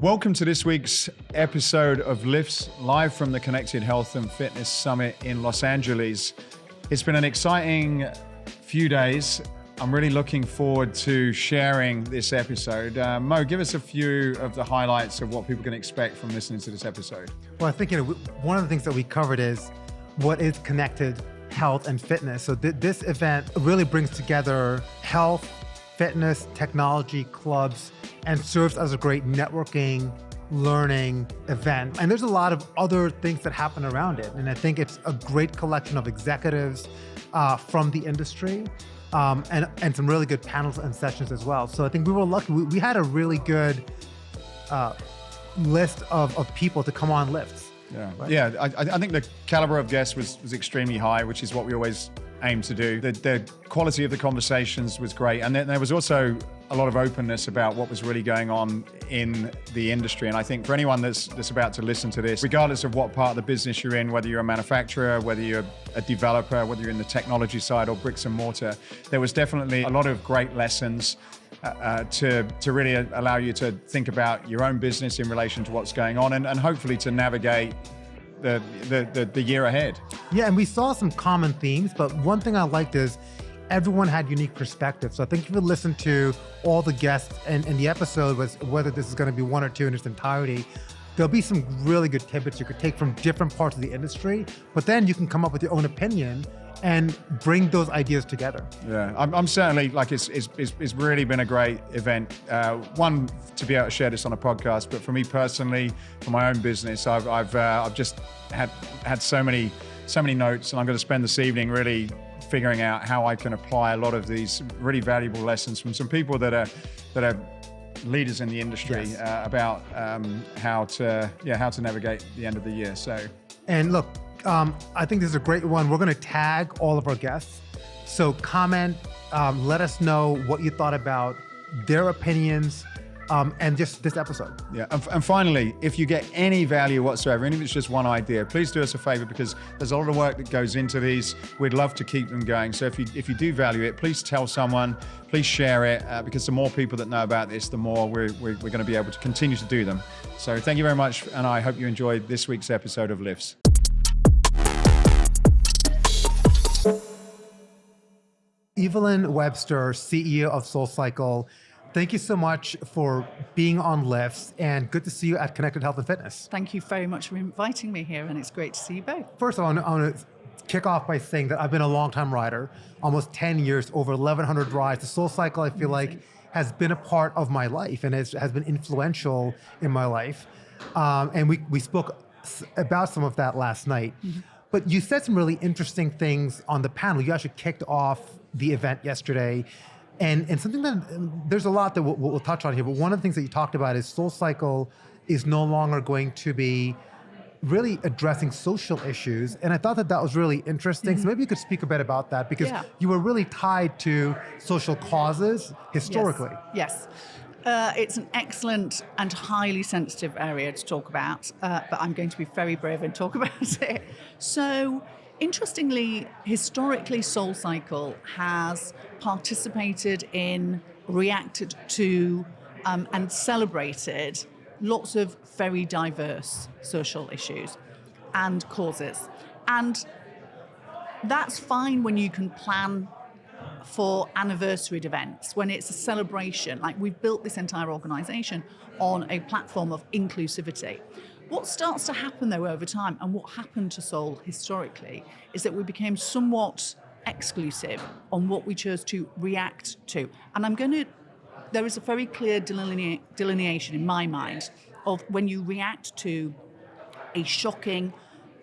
Welcome to this week's episode of L.I.F.S, live from the Connected Health and Fitness Summit in Los Angeles. It's been an exciting few days. I'm really looking forward to sharing this episode. Mo, give us a few of the highlights of what people can expect from listening to this episode. Well, I think one of the things that we covered is what is connected health and fitness. So this event really brings together health, fitness, technology, clubs, and serves as a great networking, learning event. And there's a lot of other things that happen around it. And I think it's a great collection of executives from the industry and some really good panels and sessions as well. So I think we were lucky. We had a really good list of people to come on L.I.F.S. Yeah, right? yeah. I think the caliber of guests was extremely high, which is what we always aim to do. The quality of the conversations was great. And then there was also a lot of openness about what was really going on in the industry. And I think for anyone that's about to listen to this, regardless of what part of the business you're in, whether you're a manufacturer, whether you're a developer, whether you're in the technology side or bricks and mortar, there was definitely a lot of great lessons to really allow you to think about your own business in relation to what's going on and hopefully to navigate the year ahead. Yeah, and we saw some common themes, but one thing I liked is everyone had unique perspectives. So I think if you listen to all the guests and the episode, was whether this is going to be one or two in its entirety, there'll be some really good tidbits you could take from different parts of the industry, but then you can come up with your own opinion and bring those ideas together. Yeah, I'm certainly it's really been a great event. One, to be able to share this on a podcast, but for me personally, for my own business, I've just had so many notes, and I'm going to spend this evening really figuring out how I can apply a lot of these really valuable lessons from some people that are leaders in the industry. Yes. About how to navigate the end of the year. So, and look, I think this is a great one. We're going to tag all of our guests. So comment, let us know what you thought about their opinions and just this episode. Yeah, and finally, if you get any value whatsoever, even if it's just one idea, please do us a favor because there's a lot of work that goes into these. We'd love to keep them going. So if you do value it, please tell someone, please share it because the more people that know about this, the more we're going to be able to continue to do them. So thank you very much, and I hope you enjoyed this week's episode of L.I.F.S. Evelyn Webster, CEO of SoulCycle, thank you so much for being on L.I.F.S. and good to see you at Connected Health and Fitness. Thank you very much for inviting me here, and it's great to see you both. First of all, I want to kick off by saying that I've been a long-time rider, almost 10 years, over 1,100 rides. The SoulCycle, I feel like, has been a part of my life and has been influential in my life. And we spoke about some of that last night. Mm-hmm. But you said some really interesting things on the panel. You actually kicked off the event yesterday. And something that, there's a lot that we'll touch on here, but one of the things that you talked about is SoulCycle is no longer going to be really addressing social issues. And I thought that was really interesting. Mm-hmm. So maybe you could speak a bit about that because you were really tied to social causes historically. Yes. It's an excellent and highly sensitive area to talk about, but I'm going to be very brave and talk about it. So, interestingly, historically, SoulCycle has participated in, reacted to, and celebrated lots of very diverse social issues and causes. And that's fine when you can plan for anniversary events, when it's a celebration. Like, we've built this entire organization on a platform of inclusivity. What starts to happen, though, over time, and what happened to Soul historically, is that we became somewhat exclusive on what we chose to react to. And there is a very clear delineation in my mind of when you react to a shocking,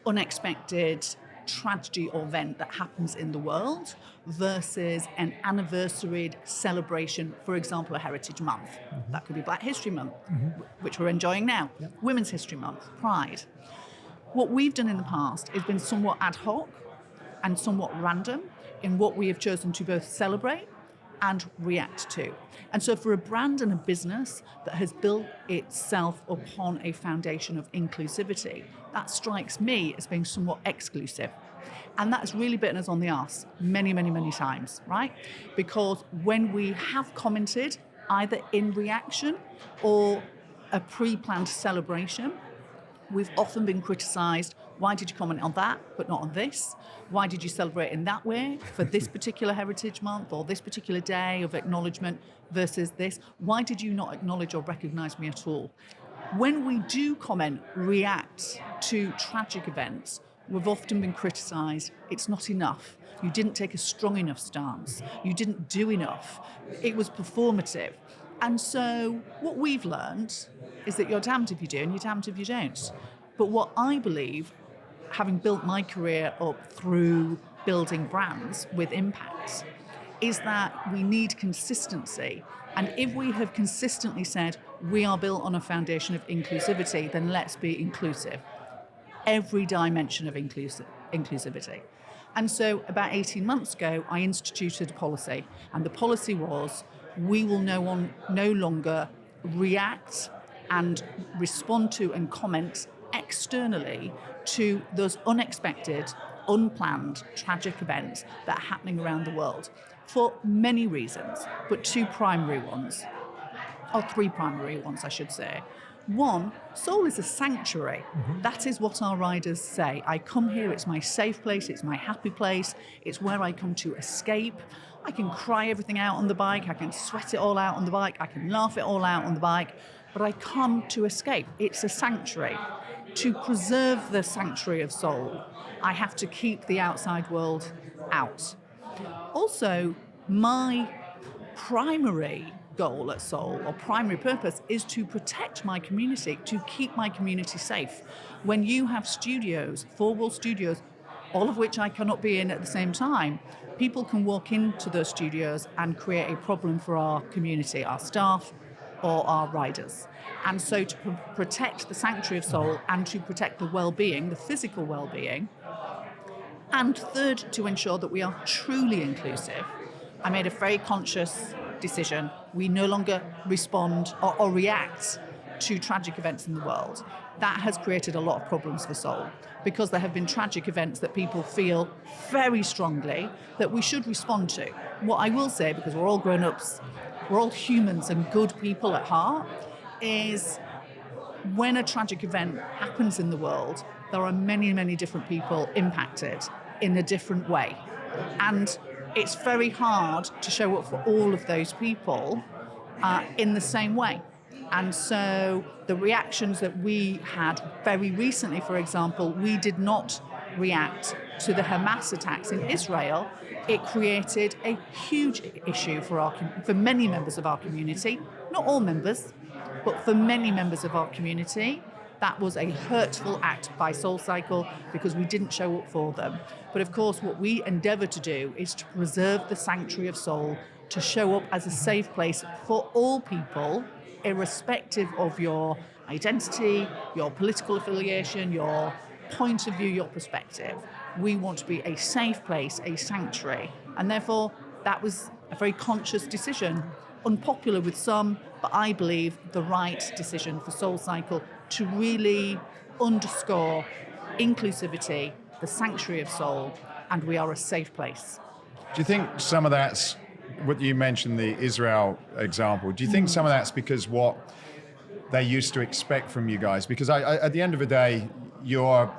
unexpected tragedy or event that happens in the world versus an anniversary celebration, for example, a Heritage Month. Mm-hmm. That could be Black History Month, mm-hmm. which we're enjoying now, Women's History Month, Pride. What we've done in the past has been somewhat ad hoc and somewhat random in what we have chosen to both celebrate and react to. And so for a brand and a business that has built itself upon a foundation of inclusivity, that strikes me as being somewhat exclusive. And that's really bitten us on the arse many, many, many times, right? Because when we have commented, either in reaction or a pre-planned celebration. We've often been criticised. Why did you comment on that, but not on this? Why did you celebrate in that way for this particular Heritage Month or this particular day of acknowledgement versus this? Why did you not acknowledge or recognise me at all? When we do comment, react to tragic events, we've often been criticised. It's not enough. You didn't take a strong enough stance. You didn't do enough. It was performative. And so what we've learned is that you're damned if you do and you're damned if you don't. But what I believe, having built my career up through building brands with impact, is that we need consistency. And if we have consistently said we are built on a foundation of inclusivity, then let's be inclusive. Every dimension of inclusivity. And so about 18 months ago, I instituted a policy. And the policy was, we will no longer react and respond to and comment externally to those unexpected, unplanned, tragic events that are happening around the world for many reasons, but two primary ones, or three primary ones, I should say. One, Seoul is a sanctuary. Mm-hmm. That is what our riders say. I come here, it's my safe place, it's my happy place, it's where I come to escape. I can cry everything out on the bike, I can sweat it all out on the bike, I can laugh it all out on the bike, but I come to escape. It's a sanctuary. To preserve the sanctuary of Seoul, I have to keep the outside world out. Also, my primary goal at Seoul, or primary purpose, is to protect my community, to keep my community safe. When you have studios, four-wall studios, all of which I cannot be in at the same time, people can walk into those studios and create a problem for our community, our staff, or our riders. And so to protect the sanctuary of Seoul and to protect the well-being, the physical well-being, and third, to ensure that we are truly inclusive, I made a very conscious decision. We no longer respond or react to tragic events in the world. That has created a lot of problems for Seoul because there have been tragic events that people feel very strongly that we should respond to. What I will say, because we're all grown-ups, we're all humans and good people at heart, is when a tragic event happens in the world, there are many, many different people impacted in a different way. And it's very hard to show up for all of those people in the same way. And so the reactions that we had very recently, for example, we did not react to the Hamas attacks in Israel. It created a huge issue for many members of our community, not all members, but for many members of our community. That was a hurtful act by SoulCycle because we didn't show up for them. But of course, what we endeavour to do is to preserve the sanctuary of Seoul, to show up as a safe place for all people, irrespective of your identity, your political affiliation, your point of view, your perspective. We want to be a safe place, a sanctuary. And therefore, that was a very conscious decision, unpopular with some, but I believe the right decision for SoulCycle to really underscore inclusivity, the sanctuary of Seoul, and we are a safe place. Do you think some of that's, what you mentioned, the Israel example, do you think some of that's because what they used to expect from you guys? Because at the end of the day, you're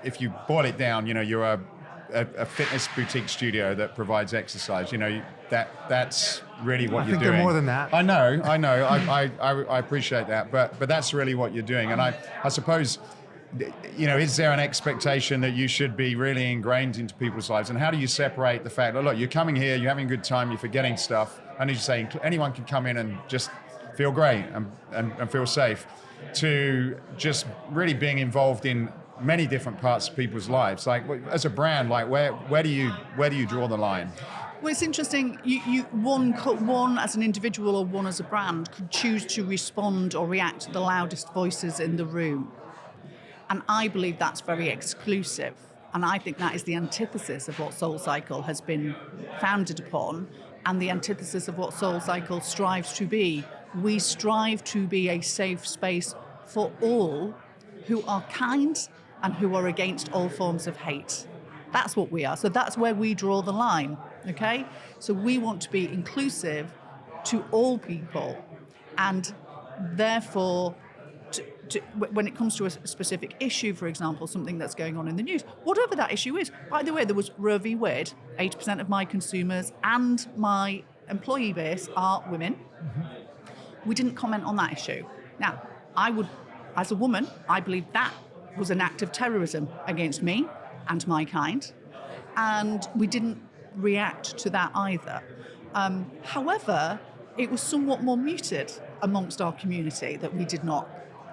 if you boil it down, you're a fitness boutique studio that provides exercise. That's really what you're doing. I think they're more than that. I know. I appreciate that, but that's really what you're doing. And I suppose, is there an expectation that you should be really ingrained into people's lives? And how do you separate the fact that, look, you're coming here, you're having a good time, you're forgetting stuff, and as you say, anyone can come in and just feel great and feel safe, to just really being involved in many different parts of people's lives. Like, as a brand, like where do you draw the line? Well, it's interesting. One as an individual or one as a brand could choose to respond or react to the loudest voices in the room. And I believe that's very exclusive. And I think that is the antithesis of what SoulCycle has been founded upon, and the antithesis of what SoulCycle strives to be. We strive to be a safe space for all who are kind and who are against all forms of hate. That's what we are. So that's where we draw the line, okay? So we want to be inclusive to all people. And therefore, when it comes to a specific issue, for example, something that's going on in the news, whatever that issue is. By the way, there was Roe v. Wade. 80% of my consumers and my employee base are women. Mm-hmm. We didn't comment on that issue. Now, I would, as a woman, I believe that was an act of terrorism against me and my kind, and we didn't react to that either. However, it was somewhat more muted amongst our community that we did not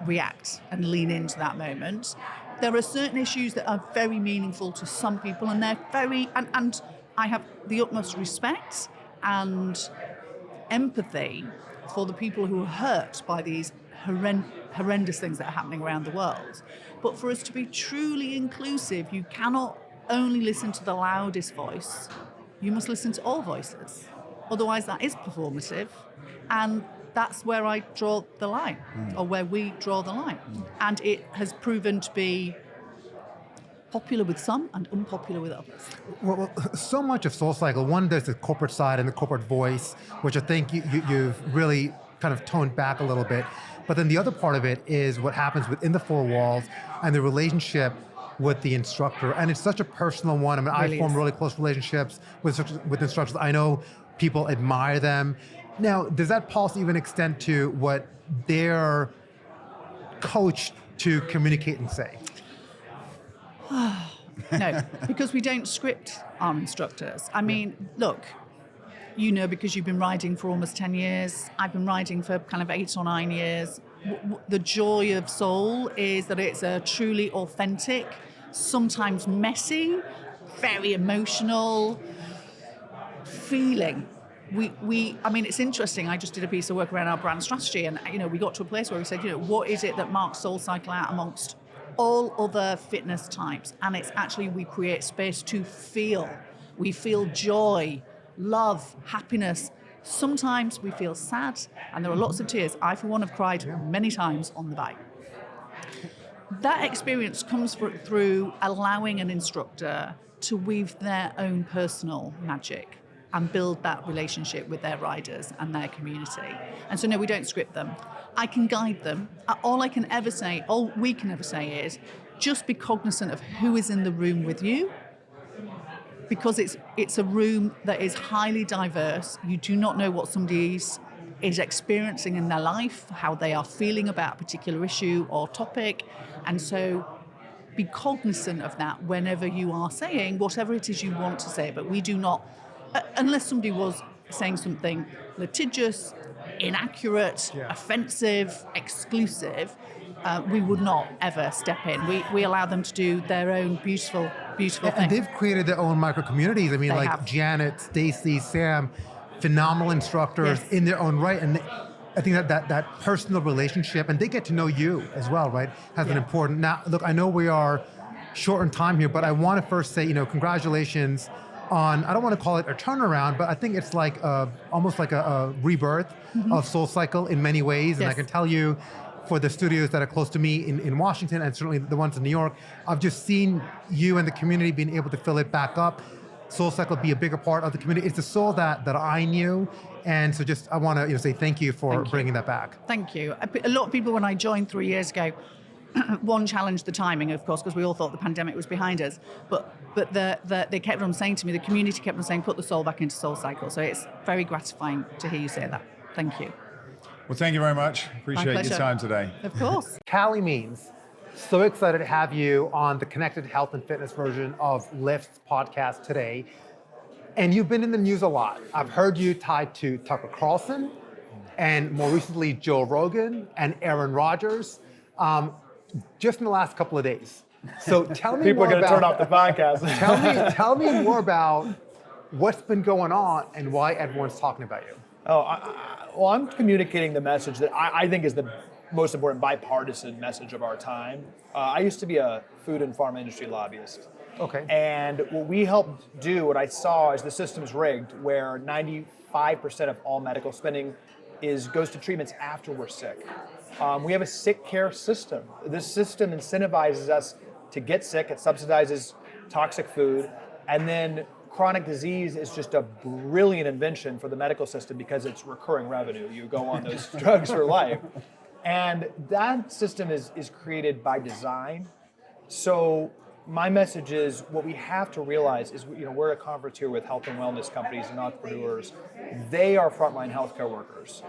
react and lean into that moment. There are certain issues that are very meaningful to some people, and they're very, and I have the utmost respect and empathy for the people who are hurt by these horrendous things that are happening around the world. But for us to be truly inclusive, you cannot only listen to the loudest voice, you must listen to all voices. Otherwise that is performative, and that's where I draw the line, or where we draw the line. And it has proven to be popular with some and unpopular with others. Well, so much of SoulCycle, one, there's the corporate side and the corporate voice, which I think you've really kind of toned back a little bit. But then the other part of it is what happens within the four walls and the relationship with the instructor. And it's such a personal one. I mean, I form really close relationships with instructors. I know people admire them. Now, does that policy even extend to what they're coached to communicate and say? No, because we don't script our instructors. I mean, look, you know, because you've been riding for almost 10 years. I've been riding for kind of 8 or 9 years. The joy of Soul is that it's a truly authentic, sometimes messy, very emotional feeling. I mean, it's interesting. I just did a piece of work around our brand strategy, and we got to a place where we said, what is it that marks SoulCycle out amongst all other fitness types? And it's actually, we create space to feel. We feel joy, love, happiness. Sometimes we feel sad, and there are lots of tears. I, for one, have cried many times on the bike. That experience comes through allowing an instructor to weave their own personal magic and build that relationship with their riders and their community. And so, no, we don't script them. I can guide them. All we can ever say is, just be cognizant of who is in the room with you, because it's a room that is highly diverse. You do not know what somebody is experiencing in their life, how they are feeling about a particular issue or topic. And so be cognizant of that whenever you are saying whatever it is you want to say. But we do not, unless somebody was saying something litigious, inaccurate, offensive, exclusive, we would not ever step in. We allow them to do their own beautiful thing. And they've created their own micro communities. I mean, they have. Janet, Stacy, Sam, phenomenal instructors in their own right. And I think that personal relationship, and they get to know you as well, right? Has an important. Now, look, I know we are short on time here, but I want to first say, congratulations on, I don't want to call it a turnaround, but I think it's like almost like a rebirth of SoulCycle in many ways. And I can tell you, for the studios that are close to me in Washington, and certainly the ones in New York, I've just seen you and the community being able to fill it back up. SoulCycle be a bigger part of the community. It's the soul that I knew. And so just, I want to say thank you for bringing that back. Thank you. A lot of people, when I joined 3 years ago, one challenged the timing, of course, because we all thought the pandemic was behind us. But they kept on saying to me, the community kept on saying, put the soul back into SoulCycle. So it's very gratifying to hear you say that. Thank you. Well, thank you very much. Appreciate your time today. Of course. Calley Means, so excited to have you on the Connected Health and Fitness version of L.I.F.T.S podcast today. And you've been in the news a lot. I've heard you tied to Tucker Carlson, and more recently Joe Rogan and Aaron Rodgers, just in the last couple of days. So tell me People more are going to turn off the podcast. tell me more about what's been going on and why everyone's talking about you. Well, I'm communicating the message that I think is the most important bipartisan message of our time. I used to be a food and pharma industry lobbyist. Okay. And what we helped do, what I saw is the system's rigged, where 95% of all medical spending goes to treatments after we're sick. We have a sick care system. This system incentivizes us to get sick. It subsidizes toxic food and then chronic disease is just a brilliant invention for the medical system because it's recurring revenue. You go on those drugs for life. And that system is created by design. So my message is what we have to realize is, we're at a conference here with health and wellness companies and entrepreneurs. They are frontline healthcare workers.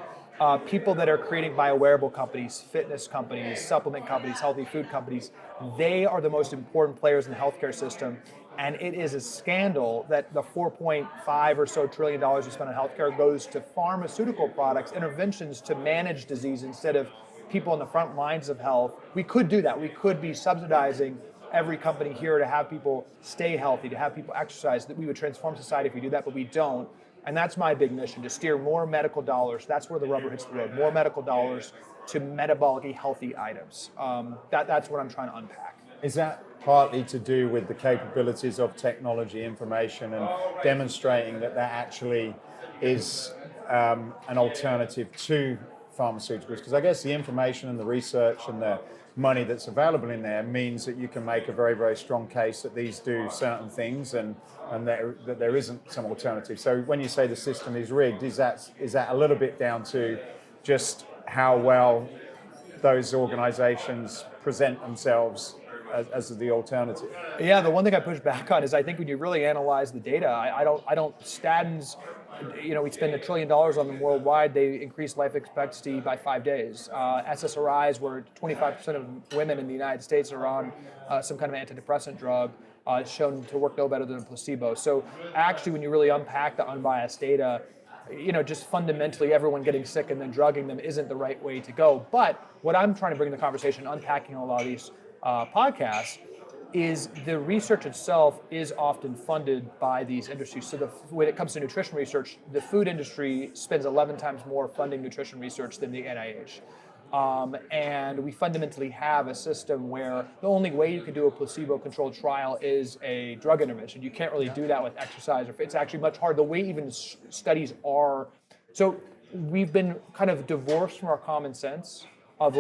People that are creating biowearable companies, fitness companies, supplement companies, healthy food companies, they are the most important players in the healthcare system. And it is a scandal that the $4.5 or so trillion we spend on healthcare goes to pharmaceutical products, interventions to manage disease instead of people on the front lines of health. We could do that. We could be subsidizing every company here to have people stay healthy, to have people exercise, that we would transform society if we do that, but we don't. And that's my big mission, to steer more medical dollars. That's where the rubber hits the road. More medical dollars to metabolically healthy items. That's what I'm trying to unpack. Is that partly to do with the capabilities of technology, information, and demonstrating that actually is an alternative to pharmaceuticals? Because I guess the information and the research and the money that's available in there means that you can make a very, very strong case that these do certain things and that there isn't some alternative. So when you say the system is rigged, is that a little bit down to just how well those organizations present themselves as the alternative? Yeah, the one thing I push back on is I think when you really analyze the data, I don't statins, we spend $1 trillion on them worldwide. They increase life expectancy by 5 days. SSRIs, where 25% of women in the United States are on some kind of antidepressant drug, is shown to work no better than a placebo. So actually, when you really unpack the unbiased data, just fundamentally everyone getting sick and then drugging them isn't the right way to go. But what I'm trying to bring to the conversation, unpacking a lot of these podcasts, is the research itself is often funded by these industries. So when it comes to nutrition research, the food industry spends 11 times more funding nutrition research than the NIH. And we fundamentally have a system where the only way you can do a placebo-controlled trial is a drug intervention. You can't really do that with exercise. It's actually much harder. The way even studies are. So we've been kind of divorced from our common sense of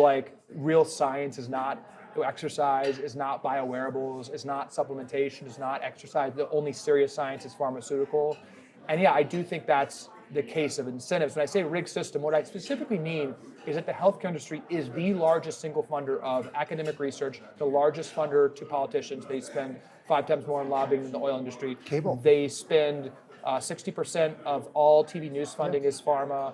real science is not exercise, is not biowearables, is not supplementation, is not exercise. The only serious science is pharmaceutical. And yeah, I do think that's the case of incentives. When I say rigged system, what I specifically mean is that the healthcare industry is the largest single funder of academic research, the largest funder to politicians. They spend 5 times more on lobbying than the oil industry. Cable. They spend 60% of all TV news funding is pharma.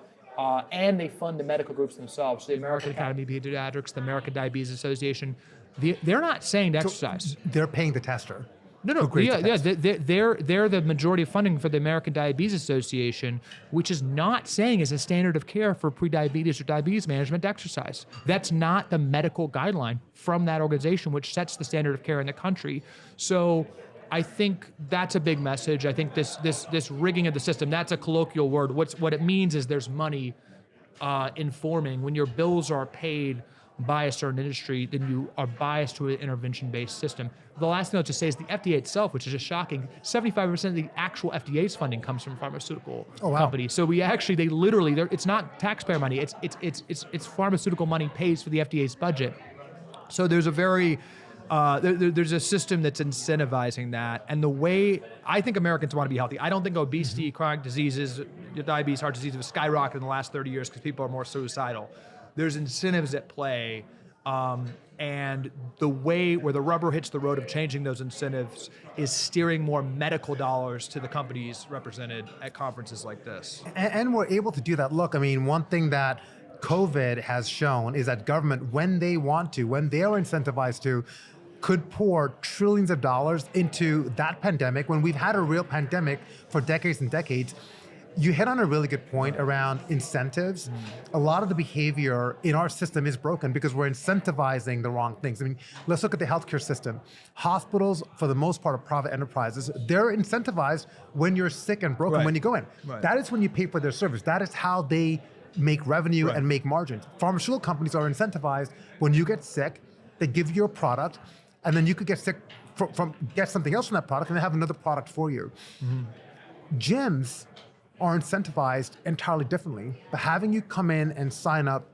And they fund the medical groups themselves. The American Academy of Pediatrics, the American Diabetes Association, they're not saying to exercise. They're paying the tester. No, they're the majority of funding for the American Diabetes Association, which is not saying as a standard of care for prediabetes or diabetes management to exercise. That's not the medical guideline from that organization, which sets the standard of care in the country. So I think that's a big message. I think this rigging of the system, that's a colloquial word. What it means is there's money informing. When your bills are paid by a certain industry, then you are biased to an intervention-based system. The last thing I'll just say is the FDA itself, which is just shocking, 75% of the actual FDA's funding comes from pharmaceutical companies. So it's not taxpayer money, it's pharmaceutical money pays for the FDA's budget. So there's there's a system that's incentivizing that. And the way I think Americans want to be healthy, I don't think obesity, chronic diseases, diabetes, heart disease have skyrocketed in the last 30 years because people are more suicidal. There's incentives at play. And the way where the rubber hits the road of changing those incentives is steering more medical dollars to the companies represented at conferences like this. And we're able to do that. Look, I mean, one thing that COVID has shown is that government, when they want to, when they are incentivized to, could pour trillions of dollars into that pandemic when we've had a real pandemic for decades and decades. You hit on a really good point around incentives. A lot of the behavior in our system is broken because we're incentivizing the wrong things. I mean, let's look at the healthcare system. Hospitals, for the most part, are private enterprises. They're incentivized when you're sick and broken when you go in. Right. That is when you pay for their service. That is how they make revenue and make margins. Pharmaceutical companies are incentivized when you get sick, they give you a product, and then you could get sick get something else from that product and they have another product for you. Gyms are incentivized entirely differently, but having you come in and sign up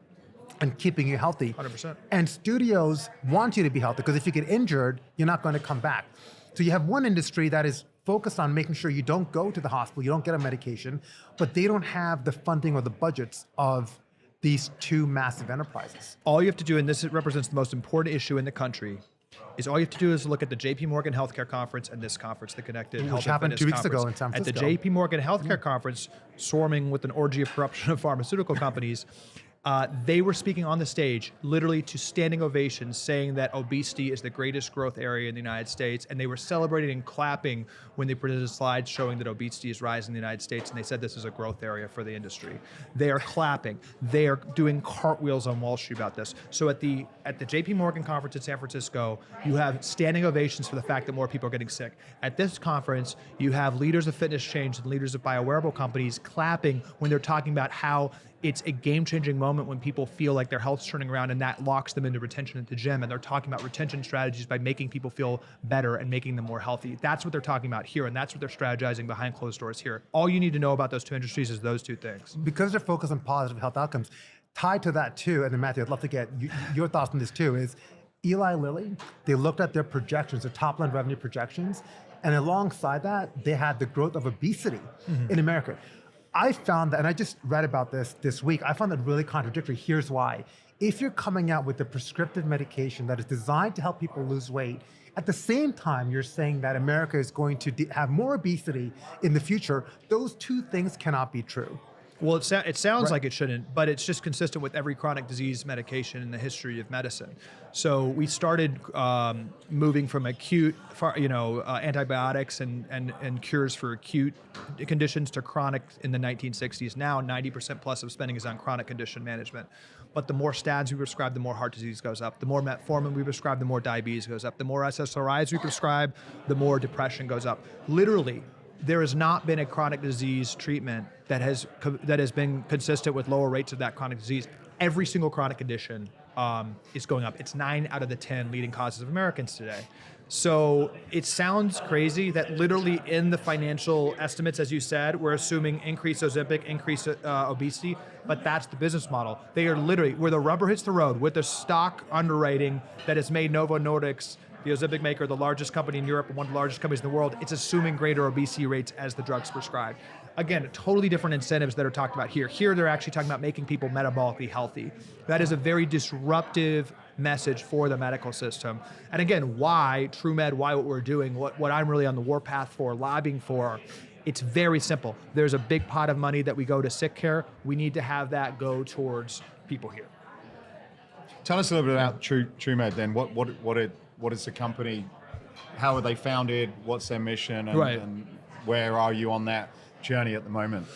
and keeping you healthy. 100%. And studios want you to be healthy because if you get injured, you're not going to come back. So you have one industry that is focused on making sure you don't go to the hospital, you don't get a medication, but they don't have the funding or the budgets of these two massive enterprises. All you have to do, and this represents the most important issue in the country, is all you have to do is look at the JP Morgan Healthcare Conference and this conference, the Connected Health and happened Fitness 2 weeks Conference. ago in San Francisco. At the JP Morgan Healthcare Conference, swarming with an orgy of corruption of pharmaceutical companies, they were speaking on the stage, literally to standing ovations, saying that obesity is the greatest growth area in the United States, and they were celebrating and clapping when they presented slides showing that obesity is rising in the United States, and they said this is a growth area for the industry. They are clapping. They are doing cartwheels on Wall Street about this. So at the JP Morgan conference in San Francisco, you have standing ovations for the fact that more people are getting sick. At this conference, you have leaders of fitness change and leaders of biowearable companies clapping when they're talking about how it's a game-changing moment when people feel like their health's turning around, and that locks them into retention at the gym. And they're talking about retention strategies by making people feel better and making them more healthy. That's what they're talking about here, and that's what they're strategizing behind closed doors here. All you need to know about those two industries is those two things. Because they're focused on positive health outcomes, tied to that too, and then Matthew, I'd love to get your thoughts on this too, is Eli Lilly, they looked at their projections, their top-line revenue projections, and alongside that, they had the growth of obesity in America. I found that, and I just read about this week, I found that really contradictory. Here's why. If you're coming out with a prescriptive medication that is designed to help people lose weight, at the same time you're saying that America is going to have more obesity in the future, those two things cannot be true. Well, it sounds like it shouldn't, but it's just consistent with every chronic disease medication in the history of medicine. So we started moving from acute, antibiotics and cures for acute conditions to chronic in the 1960s. Now, 90% plus of spending is on chronic condition management. But the more statins we prescribe, the more heart disease goes up. The more metformin we prescribe, the more diabetes goes up. The more SSRIs we prescribe, the more depression goes up. Literally, there has not been a chronic disease treatment that has been consistent with lower rates of that chronic disease. Every single chronic condition is going up. It's 9 out of the 10 leading causes of Americans today. So it sounds crazy that literally in the financial estimates, as you said, we're assuming increased Ozempic, increased obesity, but that's the business model. They are literally, where the rubber hits the road, with the stock underwriting that has made Novo Nordisk, the Ozempic maker, the largest company in Europe and one of the largest companies in the world, it's assuming greater obesity rates as the drugs prescribed. Again, totally different incentives that are talked about here. Here, they're actually talking about making people metabolically healthy. That is a very disruptive message for the medical system. And again, why TrueMed, why what we're doing, what I'm really on the warpath for, lobbying for, it's very simple. There's a big pot of money that we go to sick care. We need to have that go towards people here. Tell us a little bit about TrueMed then. What is the company? How are they founded? What's their mission? And where are you on that journey at the moment?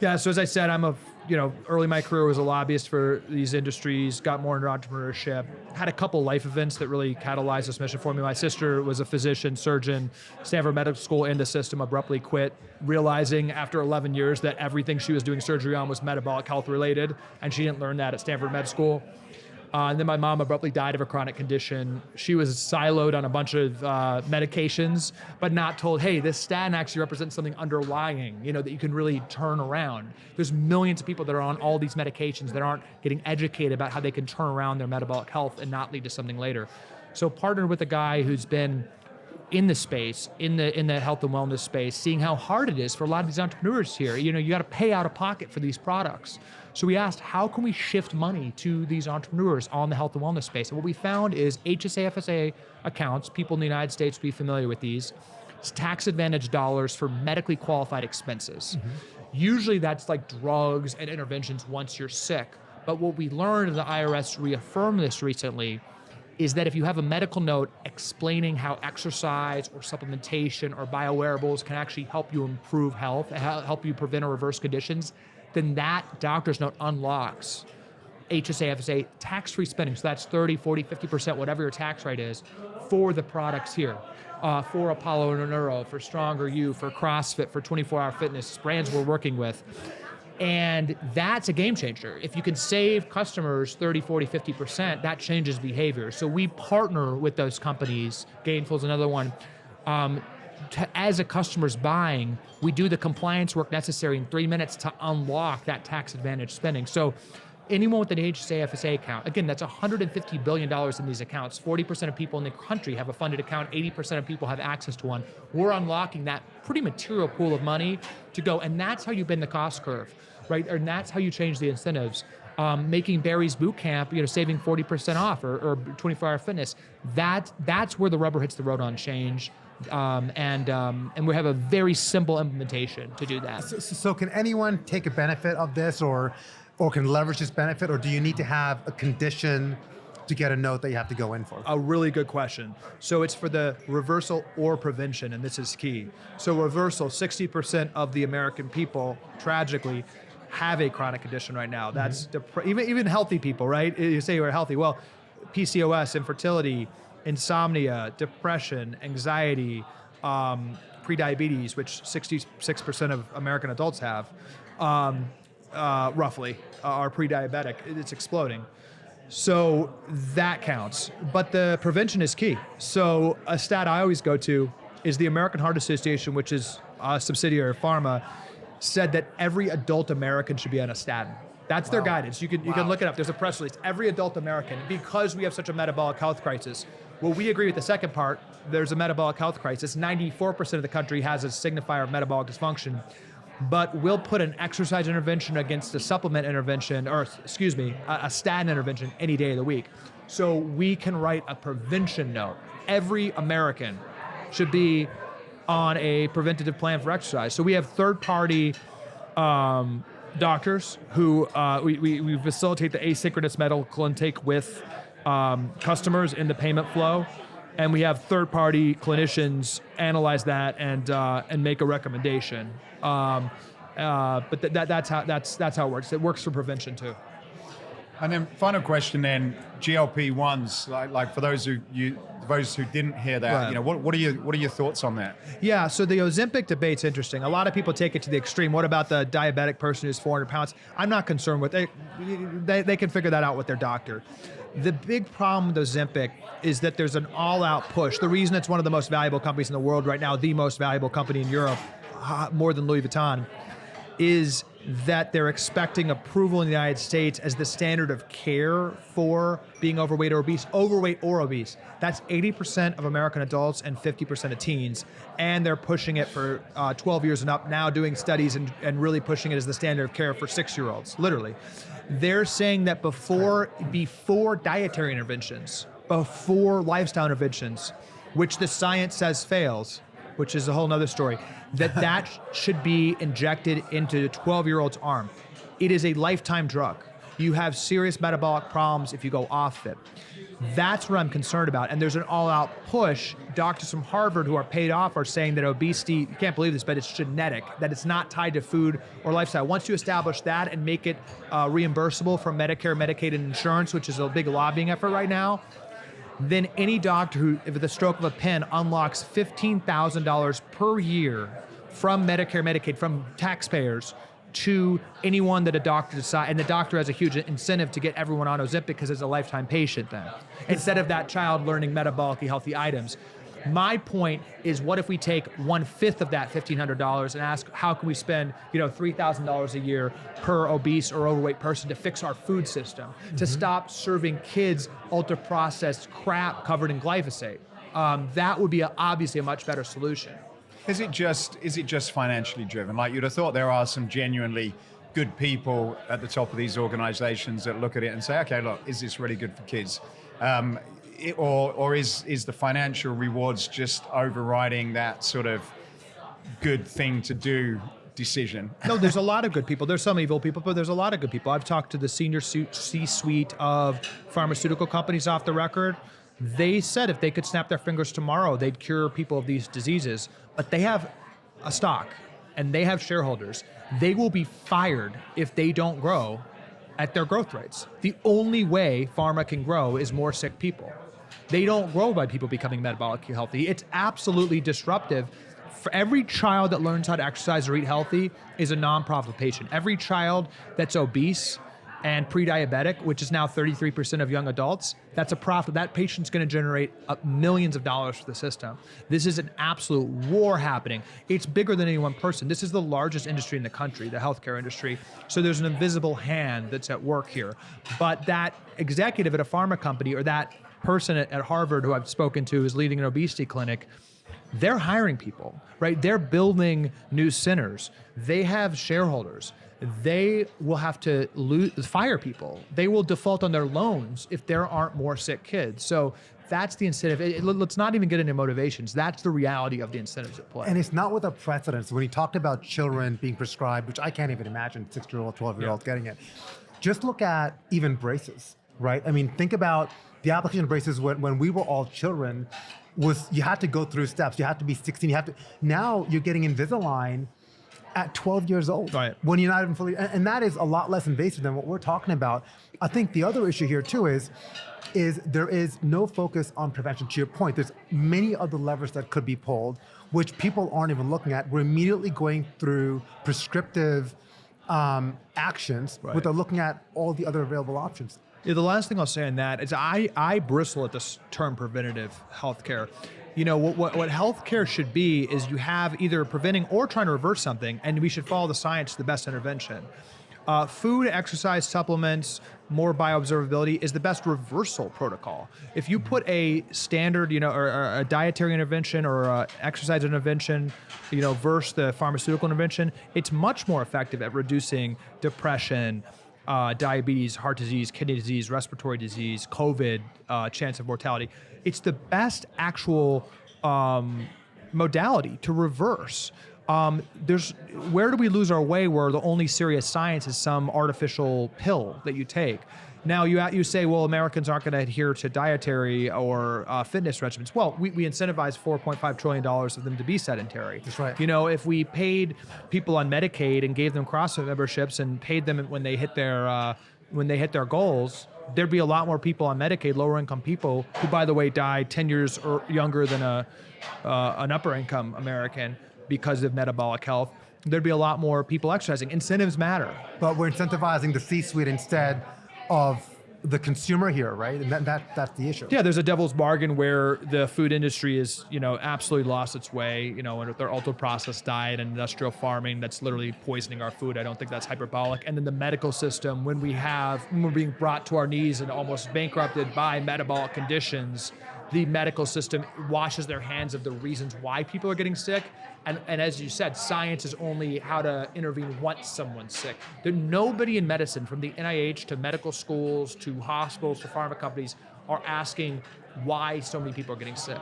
Yeah, so as I said, early in my career was a lobbyist for these industries, got more into entrepreneurship, had a couple life events that really catalyzed this mission for me. My sister was a physician, surgeon, Stanford Medical School, in the system, abruptly quit, realizing after 11 years that everything she was doing surgery on was metabolic health related, and she didn't learn that at Stanford Med School. And then my mom abruptly died of a chronic condition. She was siloed on a bunch of medications, but not told, hey, this statin actually represents something underlying, that you can really turn around. There's millions of people that are on all these medications that aren't getting educated about how they can turn around their metabolic health and not lead to something later. So partnered with a guy who's been in the space, in the health and wellness space, seeing how hard it is for a lot of these entrepreneurs here. You got to pay out of pocket for these products. So we asked, how can we shift money to these entrepreneurs on the health and wellness space? And what we found is HSA, FSA accounts, people in the United States will be familiar with these, it's tax advantage dollars for medically qualified expenses. Usually that's like drugs and interventions once you're sick. But what we learned, and the IRS reaffirmed this recently, is that if you have a medical note explaining how exercise or supplementation or biowearables can actually help you improve health, help you prevent or reverse conditions, then that doctor's note unlocks HSA, FSA, tax-free spending. So that's 30, 40, 50%, whatever your tax rate is, for the products here. For Apollo Neuro, for Stronger You, for CrossFit, for 24-Hour Fitness, brands we're working with. And that's a game changer. If you can save customers 30, 40, 50%, that changes behavior. So we partner with those companies. Gainful is another one. As a customer's buying, we do the compliance work necessary in 3 minutes to unlock that tax advantage spending. So anyone with an HSA FSA account, again, that's $150 billion in these accounts. 40% of people in the country have a funded account. 80% of people have access to one. We're unlocking that pretty material pool of money to go, and that's how you bend the cost curve, right? And that's how you change the incentives. Making Barry's boot camp, saving 40% off, or 24-hour fitness. That's where the rubber hits the road on change. And we have a very simple implementation to do that. So can anyone take a benefit of this, or can leverage this benefit, or do you need to have a condition to get a note that you have to go in for? A really good question. So it's for the reversal or prevention, and this is key. So reversal, 60% of the American people, tragically, have a chronic condition right now. That's even healthy people, right? You say you're healthy. Well, PCOS, infertility, insomnia, depression, anxiety, prediabetes, which 66% of American adults have, roughly, are pre-diabetic. It's exploding. So that counts. But the prevention is key. So a stat I always go to is the American Heart Association, which is a subsidiary of pharma, said that every adult American should be on a statin. That's their guidance. You can look it up. There's a press release. Every adult American, because we have such a metabolic health crisis. Well, we agree with the second part. There's a metabolic health crisis. 94% of the country has a signifier of metabolic dysfunction. But we'll put an exercise intervention against a supplement intervention, or excuse me, a statin intervention any day of the week. So we can write a prevention note. Every American should be on a preventative plan for exercise. So we have third-party doctors who we facilitate the asynchronous medical intake with customers in the payment flow, and we have third-party clinicians analyze that and make a recommendation. But that's how it works. It works for prevention too. And then final question then, GLP-1s, like for those who didn't hear that, Right. what are your thoughts on that? Yeah, so the Ozempic debate's interesting. A lot of people take it to the extreme. What about the diabetic person who's 400 pounds? I'm not concerned with it. They can figure that out with their doctor. The big problem with Ozempic is that there's an all-out push. The reason it's one of the most valuable companies in the world right now, the most valuable company in Europe, more than Louis Vuitton, is that they're expecting approval in the United States as the standard of care for being overweight or obese. That's 80% of American adults and 50% of teens. And they're pushing it for 12 years and up, now doing studies and really pushing it as the standard of care for 6-year-olds, literally. They're saying that before dietary interventions, before lifestyle interventions, which the science says fails, which is a whole nother story, that should be injected into a 12-year-old's arm. It is a lifetime drug. You have serious metabolic problems if you go off it. That's what I'm concerned about. And there's an all-out push. Doctors from Harvard who are paid off are saying that obesity, you can't believe this, but it's genetic, that it's not tied to food or lifestyle. Once you establish that and make it reimbursable from Medicare, Medicaid, and insurance, which is a big lobbying effort right now, then any doctor who, with the stroke of a pen, unlocks $15,000 per year from Medicare, Medicaid, from taxpayers to anyone that a doctor decides, and the doctor has a huge incentive to get everyone on Ozempic because it's a lifetime patient then, instead of that child learning metabolically healthy items. My point is, what if we take 1/5 of that $1,500 and ask, how can we spend $3,000 a year per obese or overweight person to fix our food system, to stop serving kids ultra-processed crap covered in glyphosate? That would be obviously a much better solution. Is it just financially driven? Like, you'd have thought there are some genuinely good people at the top of these organizations that look at it and say, okay, look, is this really good for kids? Or is the financial rewards just overriding that sort of good thing to do decision? No, there's a lot of good people. There's some evil people, but there's a lot of good people. I've talked to the senior C-suite of pharmaceutical companies off the record. They said if they could snap their fingers tomorrow, they'd cure people of these diseases. But they have a stock and they have shareholders. They will be fired if they don't grow at their growth rates. The only way pharma can grow is more sick people. They don't grow by people becoming metabolically healthy. It's absolutely disruptive. For every child that learns how to exercise or eat healthy is a non-profit patient. Every child that's obese and pre-diabetic, which is now 33% of young adults, that's a profit. That patient's going to generate millions of dollars for the system. This is an absolute war happening. It's bigger than any one person. This is the largest industry in the country, the healthcare industry. So there's an invisible hand that's at work here. But that executive at a pharma company or that person at Harvard who I've spoken to who's leading an obesity clinic, they're hiring people, right? They're building new centers. They have shareholders. They will have to fire people. They will default on their loans if there aren't more sick kids. So that's the incentive. Let's not even get into motivations. That's the reality of the incentives at play. And it's not without precedence. When he talked about children being prescribed, which I can't even imagine 6-year-old, 12-year-old getting it. Just look at even braces, right? I mean, think about the application of braces when we were all children you had to go through steps. You had to be 16. Now you're getting Invisalign at 12 years old, right, when you're not even fully, and that is a lot less invasive than what we're talking about. I think the other issue here too is there is no focus on prevention. To your point, there's many other levers that could be pulled, which people aren't even looking at. We're immediately going through prescriptive actions without looking at all the other available options. Yeah, the last thing I'll say on that is I bristle at this term preventative healthcare. You know, what healthcare should be is you have either preventing or trying to reverse something, and we should follow the science to the best intervention. Food, exercise, supplements, more bioobservability is the best reversal protocol. If you put a standard, or a dietary intervention or a exercise intervention, versus the pharmaceutical intervention, it's much more effective at reducing depression, diabetes, heart disease, kidney disease, respiratory disease, COVID, chance of mortality. It's the best actual modality to reverse. Where do we lose our way where the only serious science is some artificial pill that you take? Now you say, well, Americans aren't going to adhere to dietary or fitness regimens. Well, we incentivize $4.5 trillion of them to be sedentary. That's right. If we paid people on Medicaid and gave them CrossFit memberships and paid them when they hit their goals, there'd be a lot more people on Medicaid, lower income people, who, by the way, die 10 years or younger than an upper income American because of metabolic health. There'd be a lot more people exercising. Incentives matter. But we're incentivizing the C-suite instead of the consumer here, right? And that's the issue. Yeah, there's a devil's bargain where the food industry is, absolutely lost its way, and with their ultra-processed diet and industrial farming that's literally poisoning our food. I don't think that's hyperbolic. And then the medical system, when we're being brought to our knees and almost bankrupted by metabolic conditions, the medical system washes their hands of the reasons why people are getting sick. And as you said, science is only how to intervene once someone's sick. Nobody in medicine, from the NIH to medical schools to hospitals to pharma companies, are asking why so many people are getting sick.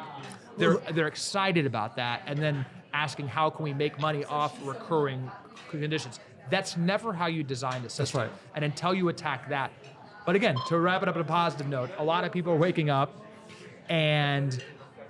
They're excited about that, and then asking how can we make money off recurring conditions. That's never how you design the system. That's right. And until you attack that. But again, to wrap it up on a positive note, a lot of people are waking up, and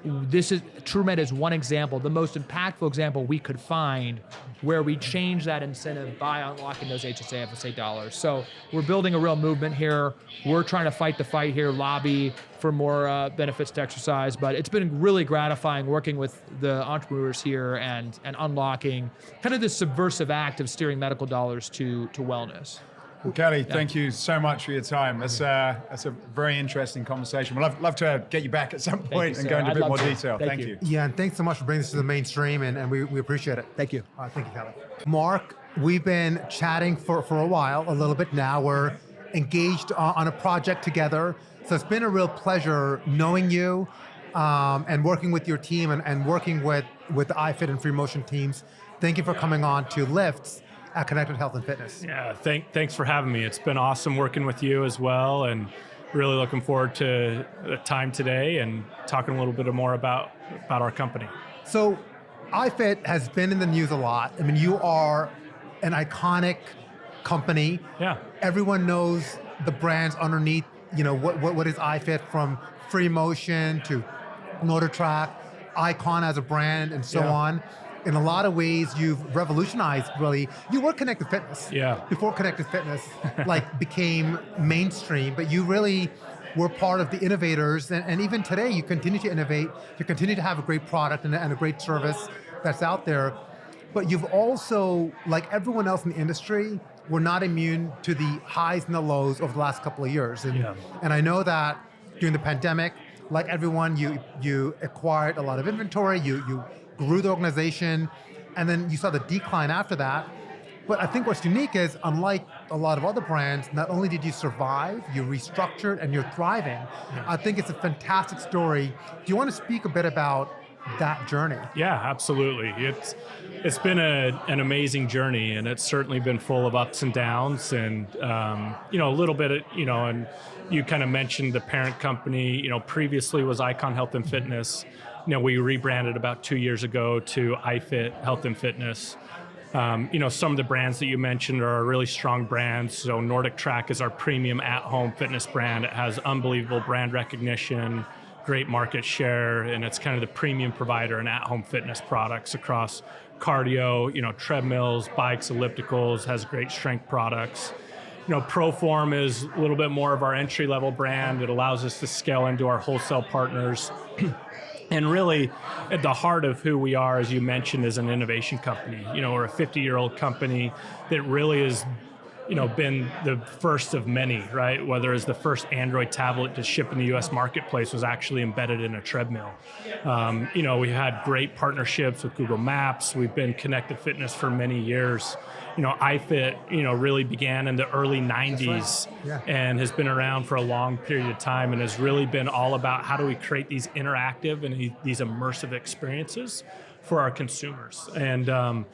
TrueMed is one example, the most impactful example we could find where we change that incentive by unlocking those HSA, FSA dollars. So we're building a real movement here. We're trying to fight the fight here, lobby for more benefits to exercise. But it's been really gratifying working with the entrepreneurs here and unlocking kind of this subversive act of steering medical dollars to wellness. Well, Calley, thank you so much for your time. That's a very interesting conversation. We'd love to get you back at some point and go into a bit more detail. Thank you. Yeah, and thanks so much for bringing this to the mainstream, and we appreciate it. Thank you. Thank you, Calley. Mark, we've been chatting for a while, a little bit now. We're engaged on a project together. So it's been a real pleasure knowing you and working with your team and working with the iFIT and Free Motion teams. Thank you for coming on to L.I.F.T.S at Connected Health and Fitness. Yeah, thanks for having me. It's been awesome working with you as well, and really looking forward to the time today and talking a little bit more about our company. So iFIT has been in the news a lot. I mean, you are an iconic company. Yeah. Everyone knows the brands underneath, what is iFIT, from Free Motion to NordicTrack, Icon as a brand, and so on. In a lot of ways, you've revolutionized, really. You were Connected Fitness. Yeah. Before Connected Fitness became mainstream, but you really were part of the innovators. And even today, you continue to innovate. You continue to have a great product and a great service that's out there. but you've also, like everyone else in the industry, we're not immune to the highs and the lows over the last couple of years. And I know that during the pandemic, like everyone, you acquired a lot of inventory, you grew the organization, and then you saw the decline after that. But I think what's unique is, unlike a lot of other brands, not only did you survive, you restructured and you're thriving. I think it's a fantastic story. Do you want to speak a bit about that journey? Yeah, absolutely. It's been an amazing journey, and it's certainly been full of ups and downs, and a little bit, and you kind of mentioned the parent company. Previously was Icon Health and Fitness. We rebranded about 2 years ago to iFIT Health and Fitness. Some of the brands that you mentioned are really strong brands. So Nordic Track is our premium at-home fitness brand. It has unbelievable brand recognition, great market share, and it's kind of the premium provider in at-home fitness products across cardio, treadmills, bikes, ellipticals, has great strength products. Proform is a little bit more of our entry-level brand. It allows us to scale into our wholesale partners. And really, at the heart of who we are, as you mentioned, is an innovation company. We're a 50-year-old company that really has, been the first of many, right? Whether it's the first Android tablet to ship in the U.S. marketplace was actually embedded in a treadmill. We had great partnerships with Google Maps. We've been connected fitness for many years. iFIT, really began in the early 90s and has been around for a long period of time, and has really been all about how do we create these interactive and these immersive experiences for our consumers. And,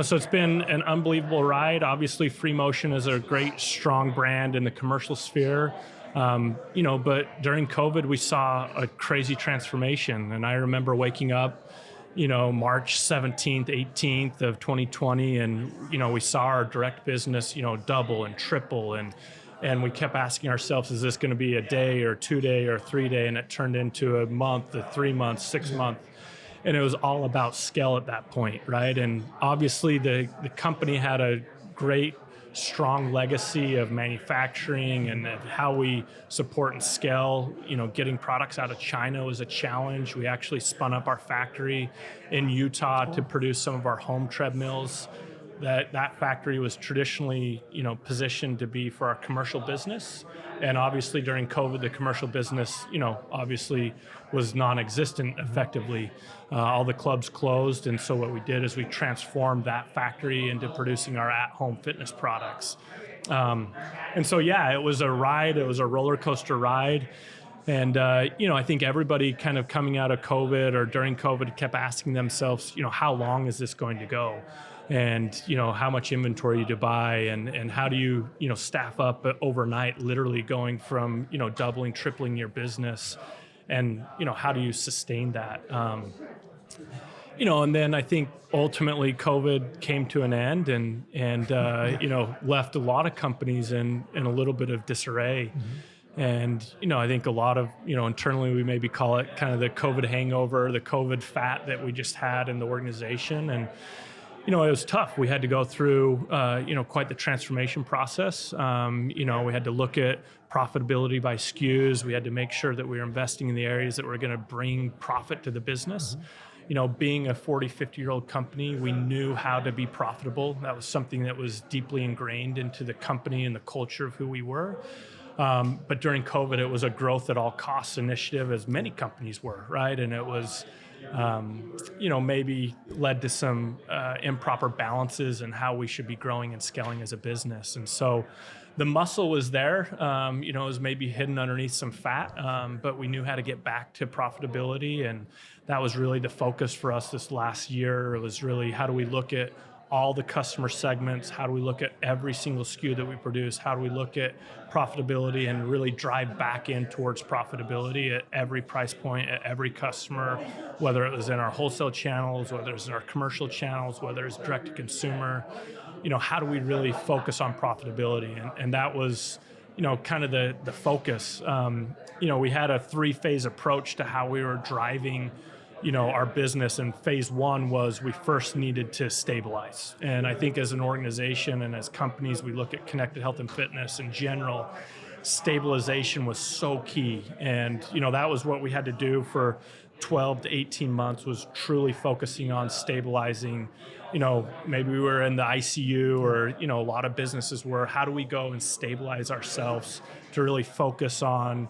so it's been an unbelievable ride. Obviously, Free Motion is a great, strong brand in the commercial sphere. But during COVID, we saw a crazy transformation. And I remember waking up March 17th, 18th of 2020, and, we saw our direct business, double and triple, and we kept asking ourselves, is this going to be a day or 2 day or 3 day? And it turned into a month, a 3 month, 6 month. And it was all about scale at that point, right? And obviously the company had a great, strong legacy of manufacturing and how we support and scale. Getting products out of China was a challenge. We actually spun up our factory in Utah to produce some of our home treadmills. That factory was traditionally, positioned to be for our commercial business. And obviously during COVID, the commercial business, obviously was non-existent effectively. All the clubs closed. And so what we did is we transformed that factory into producing our at-home fitness products. And so, it was a ride. It was a roller coaster ride. And, I think everybody kind of coming out of COVID or during COVID kept asking themselves, how long is this going to go? And, how much inventory to buy, and how do you, staff up overnight, literally going from, doubling, tripling your business, and, how do you sustain that? And then I think ultimately COVID came to an end and left a lot of companies in a little bit of disarray. Mm-hmm. And, I think a lot of, internally we maybe call it kind of the COVID hangover, the COVID fat that we just had in the organization. And, it was tough. We had to go through, quite the transformation process. We had to look at profitability by SKUs. We had to make sure that we were investing in the areas that were going to bring profit to the business. Mm-hmm. Being a 40, 50-year-old company, we knew how to be profitable. That was something that was deeply ingrained into the company and the culture of who we were. But during COVID, it was a growth at all costs initiative, as many companies were, right? And it was, maybe led to some improper balances in how we should be growing and scaling as a business. And so the muscle was there, it was maybe hidden underneath some fat, but we knew how to get back to profitability. And that was really the focus for us this last year. It was really, how do we look at all the customer segments? How do we look at every single SKU that we produce? How do we look at profitability and really drive back in towards profitability at every price point, at every customer, whether it was in our wholesale channels, whether it's in our commercial channels, whether it's direct to consumer? How do we really focus on profitability? And that was, kind of the focus. We had a 3-phase approach to how we were driving our business, and phase 1 was we first needed to stabilize. And I think as an organization and as companies, we look at connected health and fitness in general, stabilization was so key. And, that was what we had to do for 12 to 18 months, was truly focusing on stabilizing. Maybe we were in the ICU, or, a lot of businesses were, how do we go and stabilize ourselves to really focus on,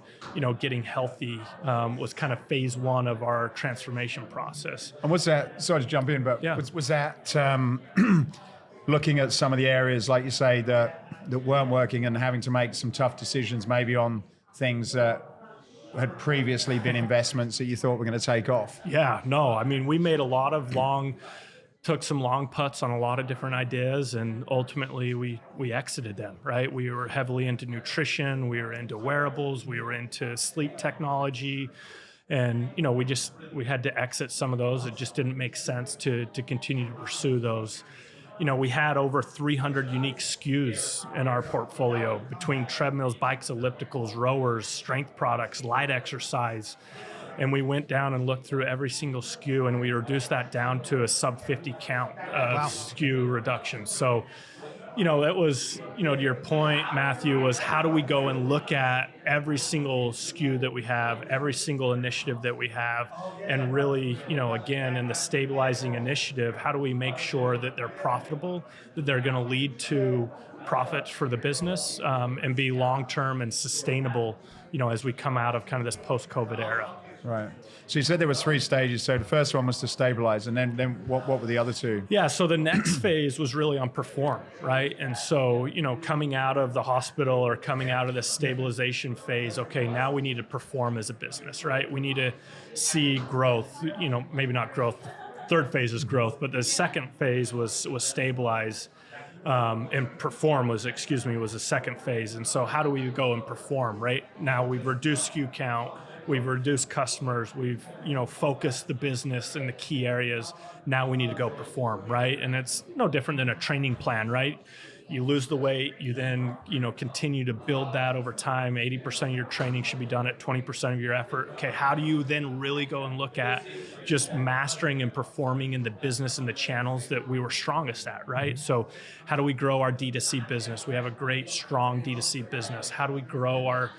getting healthy, was kind of phase one of our transformation process. And was that, sorry to jump in, but Yeah. was that looking at some of the areas, like you say, that weren't working and having to make some tough decisions maybe on things that had previously been investments that you thought were going to take off? Yeah, no, I mean, we made a lot of took some long putts on a lot of different ideas, and ultimately we exited them, right? We were heavily into nutrition, we were into wearables, we were into sleep technology, and we had to exit some of those. It just didn't make sense to continue to pursue those. We had over 300 unique SKUs in our portfolio between treadmills, bikes, ellipticals, rowers, strength products, light exercise. And we went down and looked through every single SKU, and we reduced that down to a sub 50 count of SKU reduction. So, it was, to your point, Matthew, was how do we go and look at every single SKU that we have, every single initiative that we have, and really, again, in the stabilizing initiative, how do we make sure that they're profitable, that they're going to lead to profits for the business, and be long-term and sustainable, as we come out of kind of this post-COVID era. Right. So you said there were 3 stages. So the first one was to stabilize, and then what were the other 2? Yeah, so the next phase was really on perform, right? And so, coming out of the hospital or coming out of the stabilization phase, okay, now we need to perform as a business, right? We need to see growth, maybe not growth. Third phase is growth, but the second phase was stabilize. And perform was the second phase. And so how do we go and perform, right? Now we've reduced SKU count, we've reduced customers, we've, focused the business in the key areas. Now we need to go perform, right? And it's no different than a training plan, right? You lose the weight, you then, continue to build that over time. 80% of your training should be done at 20% of your effort. Okay, how do you then really go and look at just mastering and performing in the business and the channels that we were strongest at, right? So how do we grow our D2C business? We have a great, strong D2C business. How do we grow our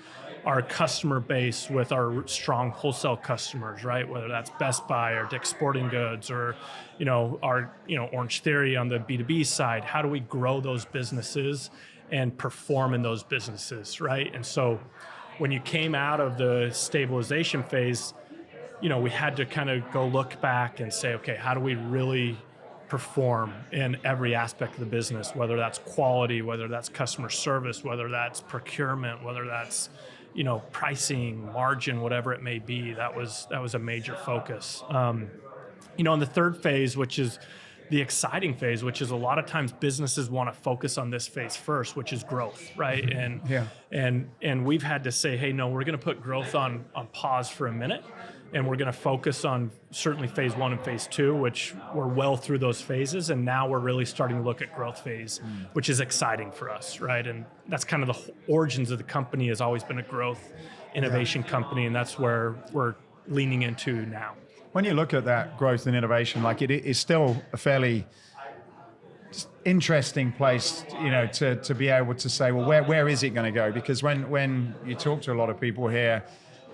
customer base with our strong wholesale customers, right? Whether that's Best Buy or Dick's Sporting Goods or, our, Orange Theory on the B2B side. How do we grow those businesses and perform in those businesses, right? And so when you came out of the stabilization phase, we had to kind of go look back and say, okay, how do we really perform in every aspect of the business, whether that's quality, whether that's customer service, whether that's procurement, whether that's pricing, margin, whatever it may be. That was a major focus. In the third phase, which is the exciting phase, which is a lot of times businesses want to focus on this phase first, which is growth, right? And we've had to say, hey, no, we're going to put growth on pause for a minute, and we're going to focus on certainly phase 1 and phase 2, which we're well through those phases, and now we're really starting to look at growth phase, which is exciting for us, right? And that's kind of the origins of the company, has always been a growth innovation company, and that's where we're leaning into now. When you look at that growth and innovation, like it is still a fairly interesting place, to be able to say, well, where is it going to go? Because when you talk to a lot of people here,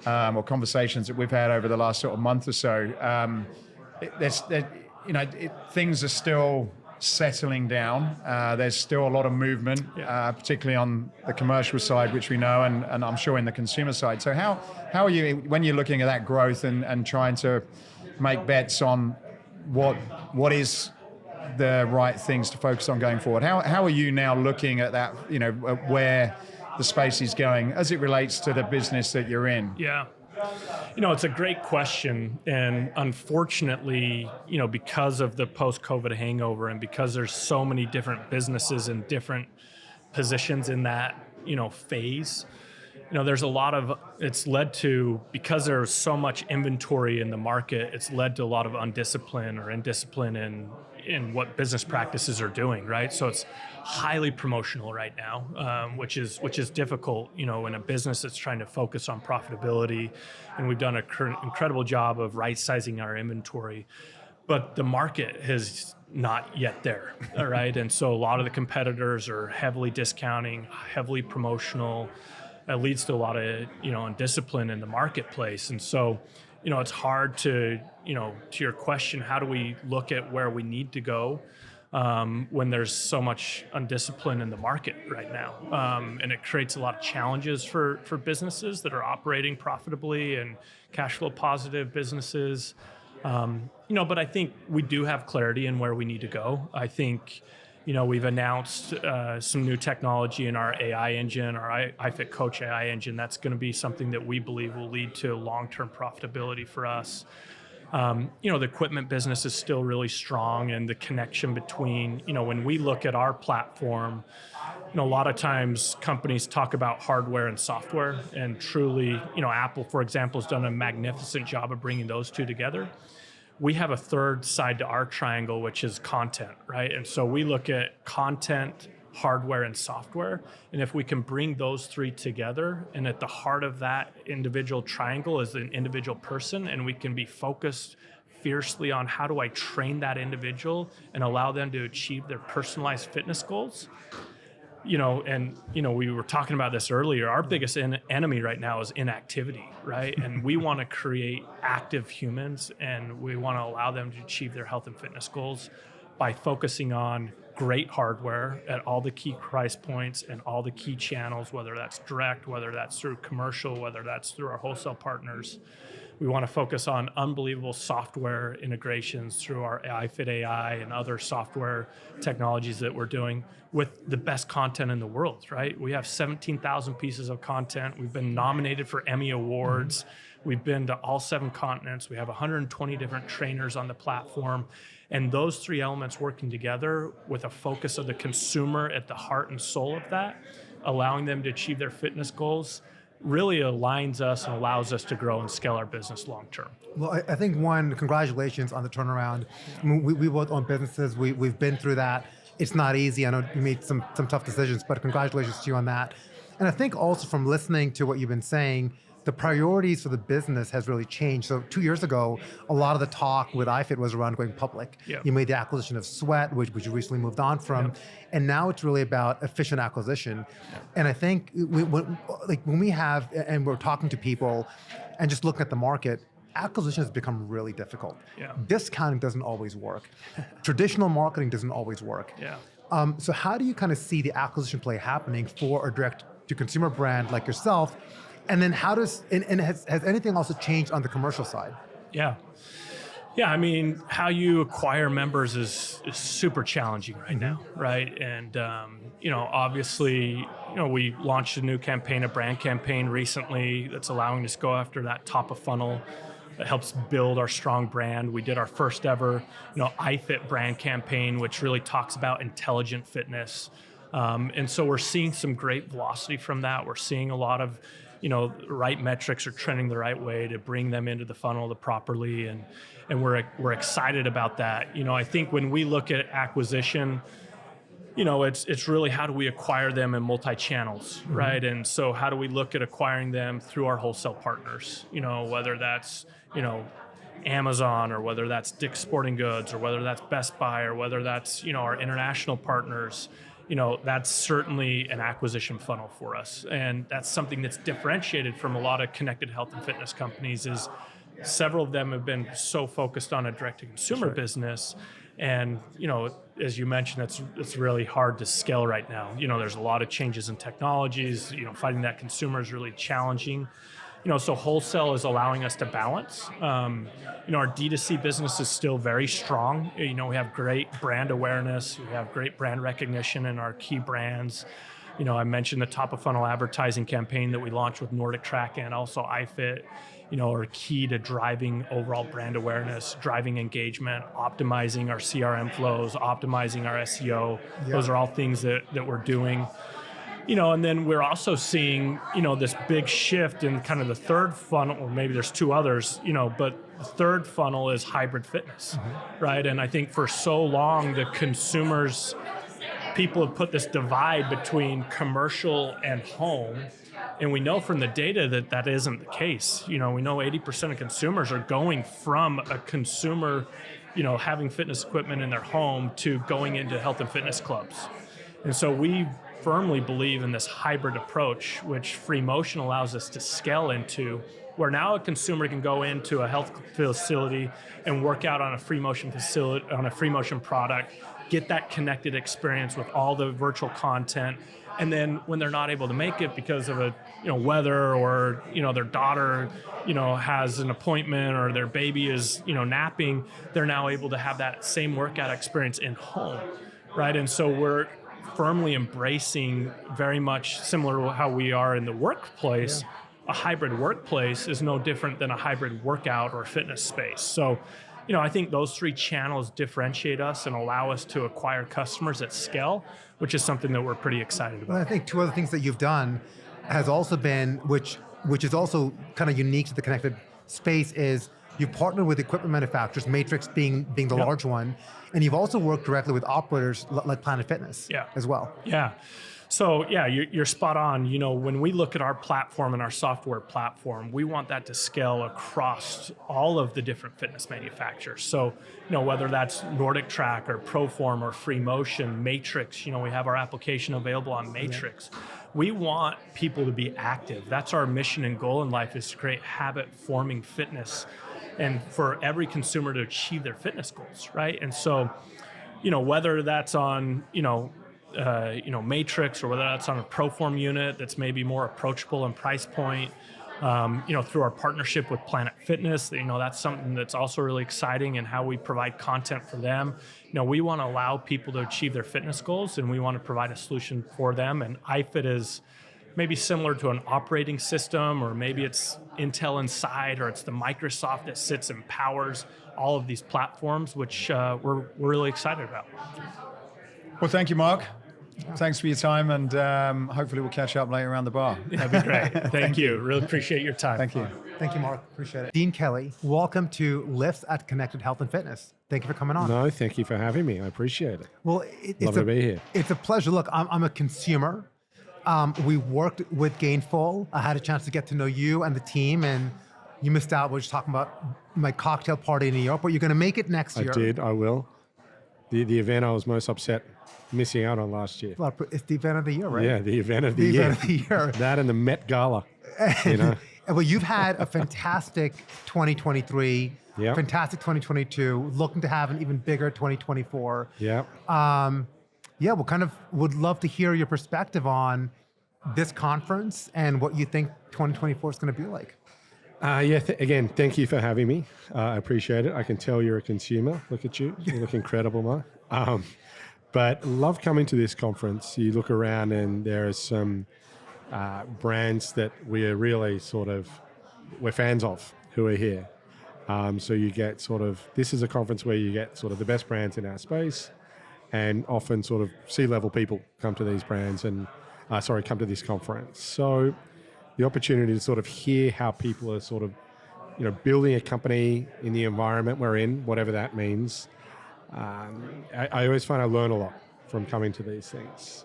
or conversations that we've had over the last sort of month or so, things are still settling down. There's still a lot of movement, particularly on the commercial side, which we know, and I'm sure in the consumer side. So how are you, when you're looking at that growth and trying to make bets on what is the right things to focus on going forward? How are you now looking at that, where the space is going as it relates to the business that you're in? Yeah. It's a great question. And unfortunately, because of the post-COVID hangover and because there's so many different businesses in different positions in that, phase, there's a lot of, it's led to, because there's so much inventory in the market, it's led to a lot of undiscipline or indiscipline in what business practices are doing, right? So it's highly promotional right now, which is difficult, in a business that's trying to focus on profitability. And we've done an incredible job of right-sizing our inventory, but the market has not yet there, all right? And so a lot of the competitors are heavily discounting, heavily promotional. that leads to a lot of, undiscipline in the marketplace. And so, it's hard to, to your question, how do we look at where we need to go when there's so much undiscipline in the market right now? And it creates a lot of challenges for businesses that are operating profitably and cash flow positive businesses. But I think we do have clarity in where we need to go. I think, we've announced some new technology in our AI engine, our iFIT Coach AI engine. That's going to be something that we believe will lead to long-term profitability for us. The equipment business is still really strong, and the connection between, when we look at our platform, a lot of times companies talk about hardware and software, and truly, Apple, for example, has done a magnificent job of bringing those two together. We have a third side to our triangle, which is content, right? And so we look at content, hardware, and software. And if we can bring those three together, and at the heart of that individual triangle is an individual person, and we can be focused fiercely on how do I train that individual and allow them to achieve their personalized fitness goals. We were talking about this earlier. Our biggest enemy right now is inactivity, right? And we want to create active humans, and we want to allow them to achieve their health and fitness goals by focusing on great hardware at all the key price points and all the key channels, whether that's direct, whether that's through commercial, whether that's through our wholesale partners. We want to focus on unbelievable software integrations through our iFIT AI and other software technologies that we're doing with the best content in the world, right? We have 17,000 pieces of content. We've been nominated for Emmy Awards. We've been to all 7 continents. We have 120 different trainers on the platform. And those 3 elements working together with a focus of the consumer at the heart and soul of that, allowing them to achieve their fitness goals, really aligns us and allows us to grow and scale our business long term. Well, I think congratulations on the turnaround. I mean, we both own businesses. We've been through that. It's not easy. I know you made some tough decisions, but congratulations to you on that. And I think also from listening to what you've been saying, the priorities for the business has really changed. So 2 years ago, a lot of the talk with iFIT was around going public. Yep. You made the acquisition of Sweat, which you recently moved on from. Yep. And now it's really about efficient acquisition. Yep. And I think when we have, and we're talking to people and just looking at the market, acquisition has become really difficult. Yeah. Discounting doesn't always work. Traditional marketing doesn't always work. Yeah. So how do you kind of see the acquisition play happening for a direct-to-consumer brand like yourself? And then has anything also changed on the commercial side? Yeah. Yeah, I mean, how you acquire members is super challenging right now, right? And, obviously, we launched a new campaign, a brand campaign recently that's allowing us to go after that top of funnel that helps build our strong brand. We did our first ever, iFIT brand campaign, which really talks about intelligent fitness. And so we're seeing some great velocity from that. We're seeing a lot of, right metrics are trending the right way to bring them into the funnel properly. And we're excited about that. I think when we look at acquisition, it's really how do we acquire them in multi-channels, right? And so how do we look at acquiring them through our wholesale partners, whether that's, Amazon, or whether that's Dick's Sporting Goods, or whether that's Best Buy, or whether that's, our international partners. That's certainly an acquisition funnel for us. And that's something that's differentiated from a lot of connected health and fitness companies is several of them have been so focused on a direct-to-consumer business. And, as you mentioned, it's really hard to scale right now. There's a lot of changes in technologies. Finding that consumer is really challenging. So wholesale is allowing us to balance. Our D2C business is still very strong. We have great brand awareness. We have great brand recognition in our key brands. I mentioned the top of funnel advertising campaign that we launched with Nordic Track and also iFIT, are key to driving overall brand awareness, driving engagement, optimizing our CRM flows, optimizing our SEO. Yeah. Those are all things that we're doing. And then we're also seeing, this big shift in kind of the third funnel, or maybe there's 2 others, but the third funnel is hybrid fitness, right? And I think for so long, people have put this divide between commercial and home. And we know from the data that isn't the case. We know 80% of consumers are going from a consumer, having fitness equipment in their home to going into health and fitness clubs. And so we firmly believe in this hybrid approach, which free motion allows us to scale into, where now a consumer can go into a health facility and work out on a free motion facility, on a free motion product, get that connected experience with all the virtual content. And then when they're not able to make it because of weather, or their daughter has an appointment, or their baby is napping, they're now able to have that same workout experience in home, right? And so we're firmly embracing, very much similar to how we are in the workplace. A hybrid workplace is no different than a hybrid workout or fitness space. So, I think those three channels differentiate us and allow us to acquire customers at scale, which is something that we're pretty excited about. Well, I think two other things that you've done has also been, which is also kind of unique to the connected space, is you've partnered with equipment manufacturers, Matrix being the large one, and you've also worked directly with operators like Planet Fitness as well. Yeah. So you're spot on. When we look at our platform and our software platform, we want that to scale across all of the different fitness manufacturers. So, whether that's Nordic Track or Proform or Free Motion, Matrix, we have our application available on Matrix. Yeah. We want people to be active. That's our mission and goal in life, is to create habit-forming fitness, and for every consumer to achieve their fitness goals, right? And so, whether that's on, Matrix, or whether that's on a Proform unit that's maybe more approachable in price point, through our partnership with Planet Fitness, that's something that's also really exciting, and how we provide content for them. We want to allow people to achieve their fitness goals, and we want to provide a solution for them. And iFIT is maybe similar to an operating system, or maybe it's Intel Inside, or it's the Microsoft that sits and powers all of these platforms, which we're really excited about. Well, thank you, Mark. Thanks for your time, and hopefully we'll catch up later around the bar. That'd be great. Thank you. Really appreciate your time. Thank you. Thank you, Mark. Appreciate it. Dean Calley, welcome to L.I.F.S at Connected Health and Fitness. Thank you for coming on. No, thank you for having me. I appreciate it. Well, Love to be here. It's a pleasure. Look, I'm a consumer. We worked with Gainful. I had a chance to get to know you and the team, and you missed out. We were just talking about my cocktail party in New York, but you're going to make it next year. I did. I will. The event I was most upset missing out on last year. Well, it's the event of the year, right? Yeah, the event of the year. Event of the year. That and the Met Gala. Well, you've had a fantastic 2023, fantastic 2022, looking to have an even bigger 2024. Yeah. Well, kind of would love to hear your perspective on this conference and what you think 2024 is going to be like. Again, thank you for having me. I appreciate it. I can tell you're a consumer. Look at you. You look incredible, Mark. But love coming to this conference. You look around and there are some brands that we are really we're fans of who are here. So you get this is a conference where you get the best brands in our space, and often C-level people come to these brands and, come to this conference. So the opportunity to hear how people are building a company in the environment we're in, whatever that means. I always find I learn a lot from coming to these things.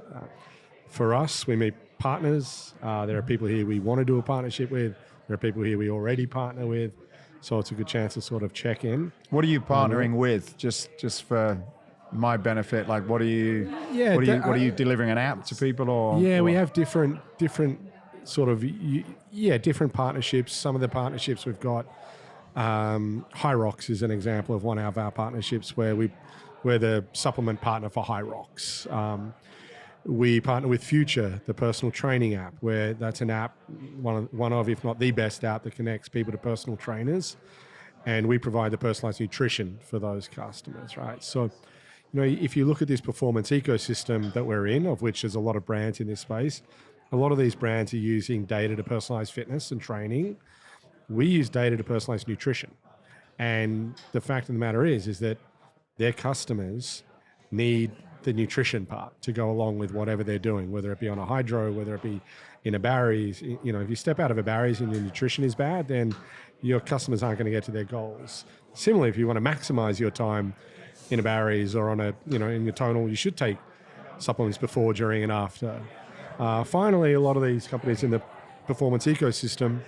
For us, we meet partners. There are people here we want to do a partnership with. There are people here we already partner with. So it's a good chance to check in. What are you partnering with? Just for my benefit, like what are you delivering, an app to people, or? Yeah, we have different different partnerships. Some of the partnerships we've got, High Rocks is an example of one of our partnerships where we're the supplement partner for High Rocks. We partner with Future, the personal training app, where that's an app, one of, if not the best app that connects people to personal trainers. And we provide the personalized nutrition for those customers, right? So, if you look at this performance ecosystem that we're in, of which there's a lot of brands in this space, a lot of these brands are using data to personalize fitness and training. We use data to personalize nutrition. And the fact of the matter is that their customers need the nutrition part to go along with whatever they're doing, whether it be on a hydro, whether it be in a Barry's. If you step out of a Barry's and your nutrition is bad, then your customers aren't going to get to their goals. Similarly, if you want to maximize your time in a Barry's or on in your tonal, you should take supplements before, during, and after. Finally, a lot of these companies in the performance ecosystem,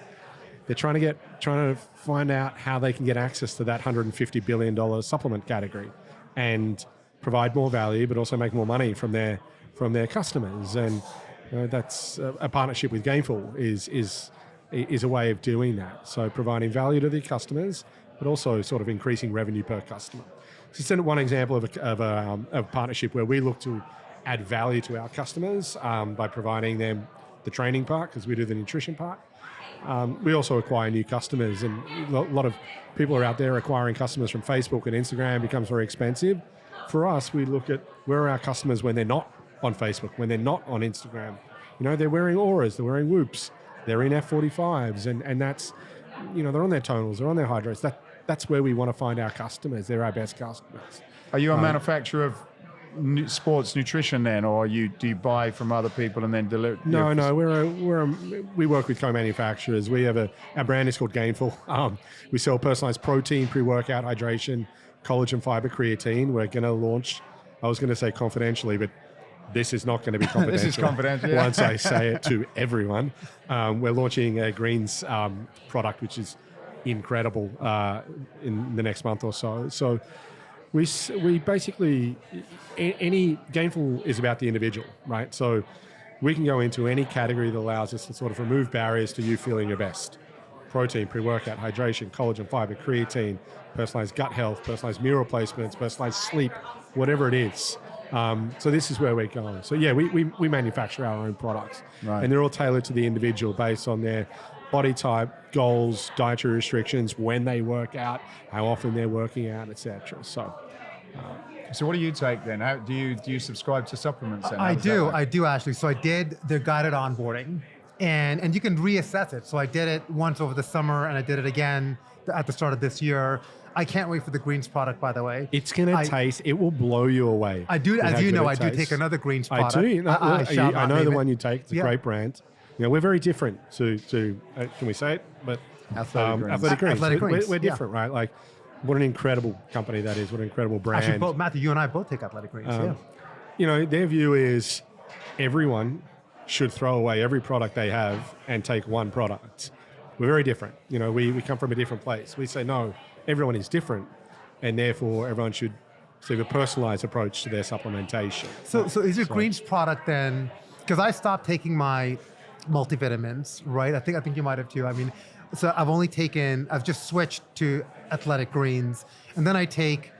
they're trying to find out how they can get access to that $150 billion supplement category and provide more value, but also make more money from their from their customers. And that's a partnership with Gainful is a way of doing that. So providing value to the customers, but also sort of increasing revenue per customer. So it's one example of a partnership where we look to add value to our customers by providing them the training part, because we do the nutrition part. We also acquire new customers, and a lot of people are out there acquiring customers from Facebook and Instagram. It becomes very expensive. For us, we look at where are our customers when they're not on Facebook, when they're not on Instagram. They're wearing auras, they're wearing whoops, they're in F45s, and that's, they're on their tonals, they're on their hydrates. That's where we want to find our customers. They're our best customers. Are you a manufacturer of sports nutrition then, or do you buy from other people and then deliver? No, we work with co-manufacturers. We have our brand is called Gainful. We sell personalized protein, pre-workout, hydration, collagen fiber, creatine. We're going to launch, I was going to say confidentially, but this is not going to be confidential. This is confidential, yeah. Once I say it to everyone. We're launching a greens product, which is incredible in the next month or so. So we basically, any Gainful is about the individual, right? So we can go into any category that allows us to sort of remove barriers to you feeling your best. Protein, pre-workout, hydration, collagen, fiber, creatine, personalized gut health, personalized meal replacements, personalized sleep, whatever it is. So this is where we're going. So yeah, we manufacture our own products, right, and they're all tailored to the individual based on their body type, goals, dietary restrictions, when they work out, how often they're working out, etc. So what do you take then? How, do you subscribe to supplements then? I do actually. So I did their guided onboarding, and you can reassess it. So I did it once over the summer, and I did it again at the start of this year. I can't wait for the greens product, by the way. It's going to taste, it will blow you away. I do, as you know, I do take another greens product. I do. I know the one you take. It's a great brand. We're very different to can we say it? But Athletic Greens. We're different, right? Like, what an incredible company that is. What an incredible brand. Actually, Matthew, you and I both take Athletic Greens. Their view is everyone should throw away every product they have and take one product. We're very different. We come from a different place. We say, no, everyone is different, and therefore everyone should have a personalized approach to their supplementation. So is your greens product then, because I stopped taking my multivitamins, right? I think you might have too. I mean, so I've just switched to Athletic Greens, and then I take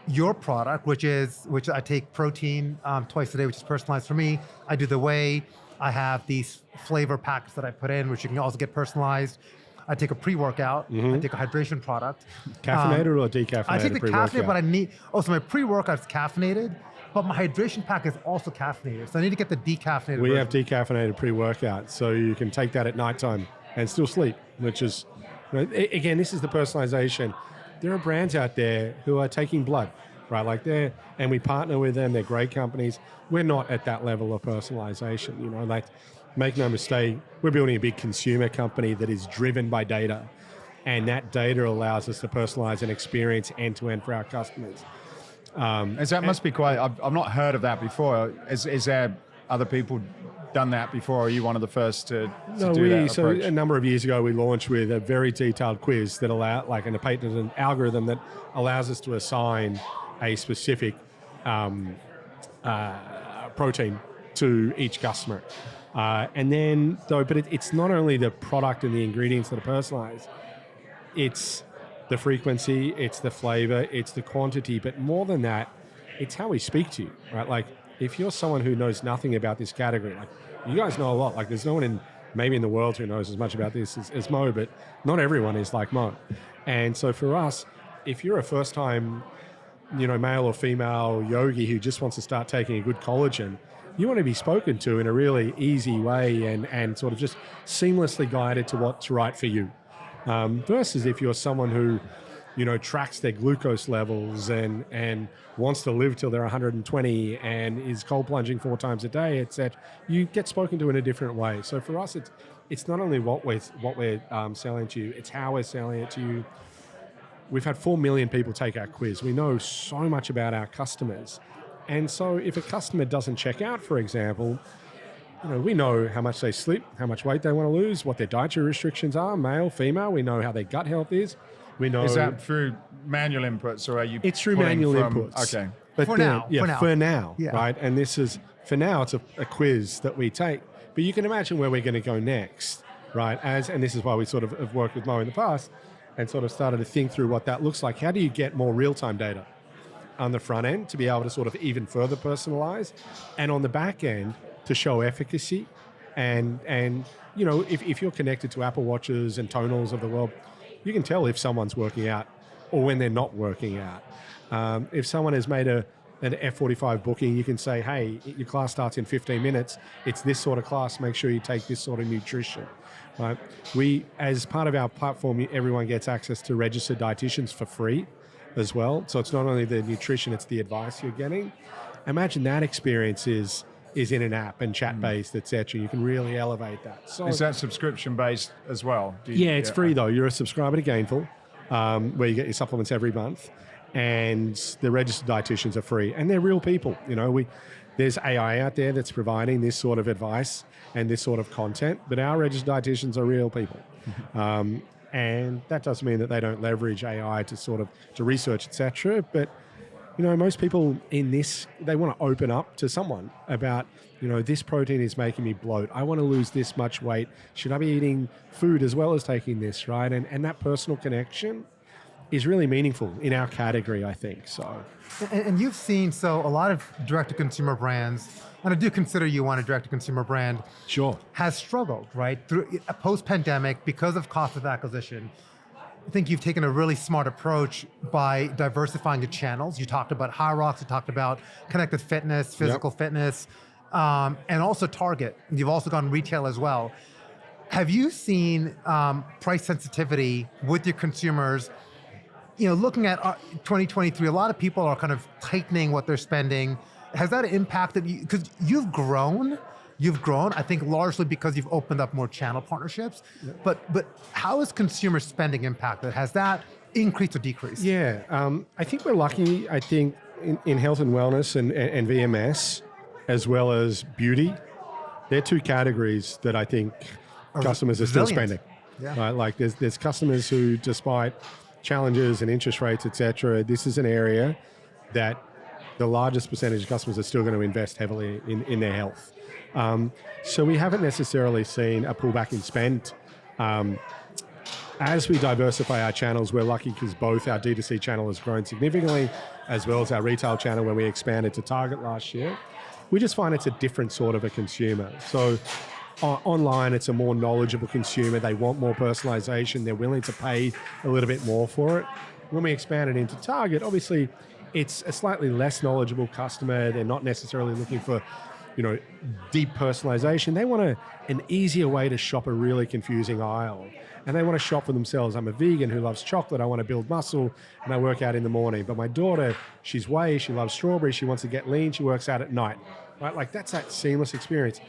your product, which I take protein twice a day, which is personalized for me. I do the whey. I have these flavor packs that I put in, which you can also get personalized. I take a pre-workout. I take a hydration product. Caffeinated or decaffeinated? I take the caffeinated, but I need, so my pre-workout's caffeinated, but my hydration pack is also caffeinated. So I need to get the decaffeinated We version. have decaffeinated pre-workout, so you can take that at nighttime and still sleep, which is, again, this is the personalization. There are brands out there who are taking blood, right? And we partner with them. They're great companies. We're not at that level of personalization, make no mistake, we're building a big consumer company that is driven by data, and that data allows us to personalize an experience end-to-end for our customers. Must be quite, I've not heard of that before. Is there other people done that before? Or are you one of the first to do that so approach? A number of years ago, we launched with a very detailed quiz that and a patented algorithm that allows us to assign a specific protein to each customer. But it's not only the product and the ingredients that are personalized, it's the frequency, it's the flavor, it's the quantity, but more than that, it's how we speak to you, right? If you're someone who knows nothing about this category, you guys know a lot, there's no one maybe in the world who knows as much about this as Mo, but not everyone is like Mo. And so for us, if you're a first-time, male or female yogi who just wants to start taking a good collagen, you want to be spoken to in a really easy way and sort of just seamlessly guided to what's right for you. Versus if you're someone who, tracks their glucose levels and wants to live till they're 120 and is cold plunging 4 times a day, etc. You get spoken to in a different way. So for us, it's not only what we're selling to you, it's how we're selling it to you. We've had 4 million people take our quiz. We know so much about our customers. And so if a customer doesn't check out, for example, we know how much they sleep, how much weight they want to lose, what their dietary restrictions are, male, female. We know how their gut health is. We know. Is that through manual inputs, or are you? It's through manual inputs. Okay. But For then, now, yeah, for now. Yeah. right? And this is, for now, it's a quiz that we take. But you can imagine where we're going to go next, right? And this is why we sort of have worked with Mo in the past and sort of started to think through what that looks like. How do you get more real-time data on the front end to be able to sort of even further personalize, and on the back end to show efficacy? And you know, if you're connected to Apple Watches and tonals of the world, you can tell if someone's working out or when they're not working out. If someone has made an F45 booking, you can say, hey, your class starts in 15 minutes. It's this sort of class. Make sure you take this sort of nutrition. Right? We, as part of our platform, everyone gets access to registered dietitians for free as well. So it's not only the nutrition, it's the advice you're getting. Imagine that experience is in an app and chat-based, etc. You can really elevate that. So Is that subscription-based as well? it's free though. You're a subscriber to Gainful, where you get your supplements every month, and the registered dietitians are free, and they're real people. You know, there's AI out there that's providing this sort of advice and this sort of content, but our registered dietitians are real people. And that doesn't mean that they don't leverage AI to research, etc. But you know, most people in this, they want to open up to someone about, you know, this protein is making me bloat. I want to lose this much weight. Should I be eating food as well as taking this, right? And that personal connection is really meaningful in our category, I think. So, And you've seen, so a lot of direct-to-consumer brands, and I do consider you one a direct-to-consumer brand, sure, has struggled, right? Through a post-pandemic, because of cost of acquisition. I think you've taken a really smart approach by diversifying the channels. You talked about High Rocks, you talked about connected fitness, physical fitness, and also Target. You've also gone retail as well. Have you seen price sensitivity with your consumers? You know, looking at 2023, a lot of people are kind of tightening what they're spending. Has that impacted you? Because you've grown, I think largely because you've opened up more channel partnerships. But how is consumer spending impacted? Has that increased or decreased? Yeah, I think we're lucky. I think in health and wellness and VMS, as well as beauty, they're two categories that I think customers are still spending. Yeah. Right? Like there's customers who, despite challenges and interest rates, etc., this is an area that the largest percentage of customers are still going to invest heavily in their health. So we haven't necessarily seen a pullback in spend. As we diversify our channels, we're lucky because both our D2C channel has grown significantly, as well as our retail channel when we expanded to Target last year. We just find it's a different sort of a consumer. So online, it's a more knowledgeable consumer. They want more personalization. They're willing to pay a little bit more for it. When we expanded into Target, obviously, it's a slightly less knowledgeable customer. They're not necessarily looking for, you know, deep personalization. They want an easier way to shop a really confusing aisle. And they want to shop for themselves. I'm a vegan who loves chocolate. I want to build muscle and I work out in the morning. But my daughter, she's whey, she loves strawberries, she wants to get lean, she works out at night. Right? Like that's that seamless experience.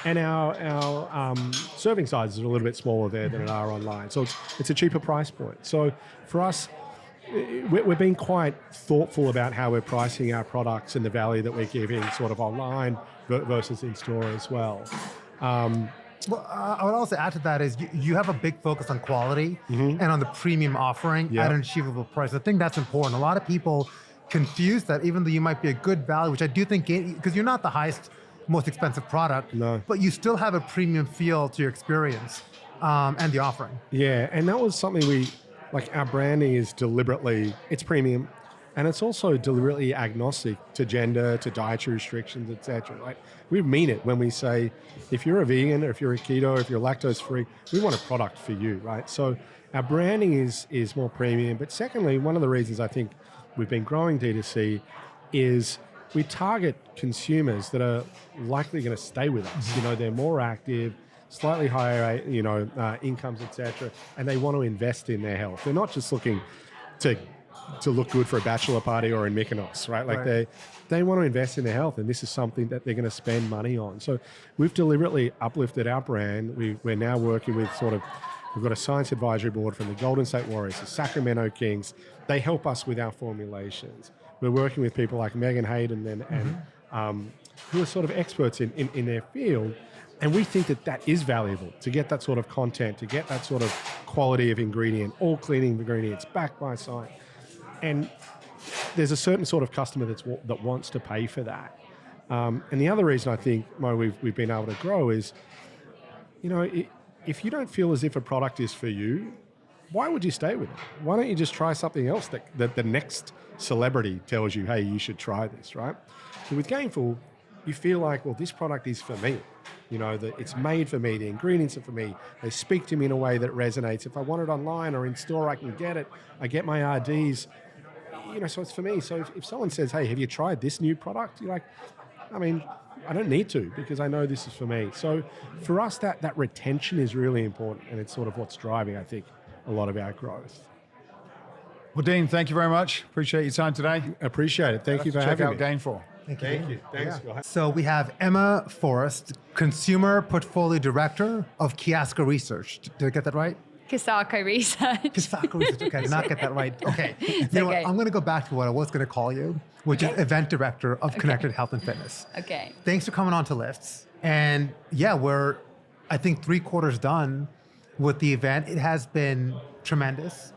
And our serving sizes are a little bit smaller there than it are online. So it's a cheaper price point. So for us, we're being quite thoughtful about how we're pricing our products and the value that we're giving sort of online versus in store as well. Well, I would also add to that is you have a big focus on quality and on the premium offering at an achievable price. I think that's important. A lot of people confuse that, even though you might be a good value, which I do think, because you're not the highest, most expensive product, but you still have a premium feel to your experience and the offering. Yeah, and that was something our branding is deliberately, it's premium, and it's also deliberately agnostic to gender, to dietary restrictions, etc. Like we mean it when we say, if you're a vegan, or if you're a keto, or if you're lactose free, we want a product for you, right? So our branding is more premium. But secondly, one of the reasons I think we've been growing D2C is we target consumers that are likely going to stay with us. You know, they're more active, slightly higher, incomes, etc., and they want to invest in their health. They're not just looking to look good for a bachelor party or in Mykonos, right? Like they want to invest in their health, and this is something that they're going to spend money on. So we've deliberately uplifted our brand. We're now working with we've got a science advisory board from the Golden State Warriors, the Sacramento Kings. They help us with our formulations. We're working with people like Megan Hayden and who are sort of experts in their field. And we think that is valuable, to get that sort of content, to get that sort of quality of ingredient, all cleaning ingredients backed by science. And there's a certain sort of customer that wants to pay for that. And the other reason I think why we've been able to grow is, if you don't feel as if a product is for you, why would you stay with it? Why don't you just try something else that the next celebrity tells you, hey, you should try this, right? So with Gainful, you feel like, well, this product is for me. That it's made for me, the ingredients are for me, they speak to me in a way that resonates. If I want it online or in store, I can get it. I get my RDs, so it's for me. So if someone says, hey, have you tried this new product? You're like, I don't need to, because I know this is for me. So for us, that retention is really important, and it's sort of what's driving, I think, a lot of our growth. Well, Dean, thank you very much. Appreciate your time today. Appreciate it. Thank you for Check having out me. Gainful. Thank you. Thanks, guys. So we have Emma Forrest, Consumer Portfolio Director of Kisaco Research. Did I get that right? Kisaco Research. Kisaco Research. Okay, I did not get that right. Okay. You know what? okay. I'm going to go back to what I was going to call you, which is Event Director of Connected Health and Fitness. Okay. Thanks for coming on to L.I.F.T.S. And yeah, we're, I think, 3/4 done with the event. It has been tremendous.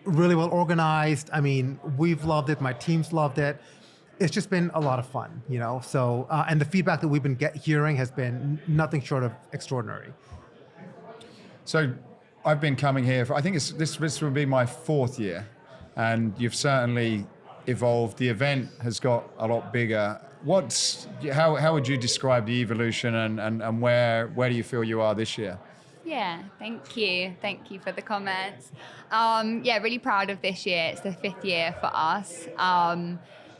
Really well organized. We've loved it. My team's loved it. It's just been a lot of fun, So, and the feedback that we've been hearing has been nothing short of extraordinary. So I've been coming here I think this will be my 4th year, and you've certainly evolved. The event has got a lot bigger. How would you describe the evolution, and where do you feel you are this year? Yeah, thank you. Thank you for the comments. Really proud of this year. It's the 5th year for us.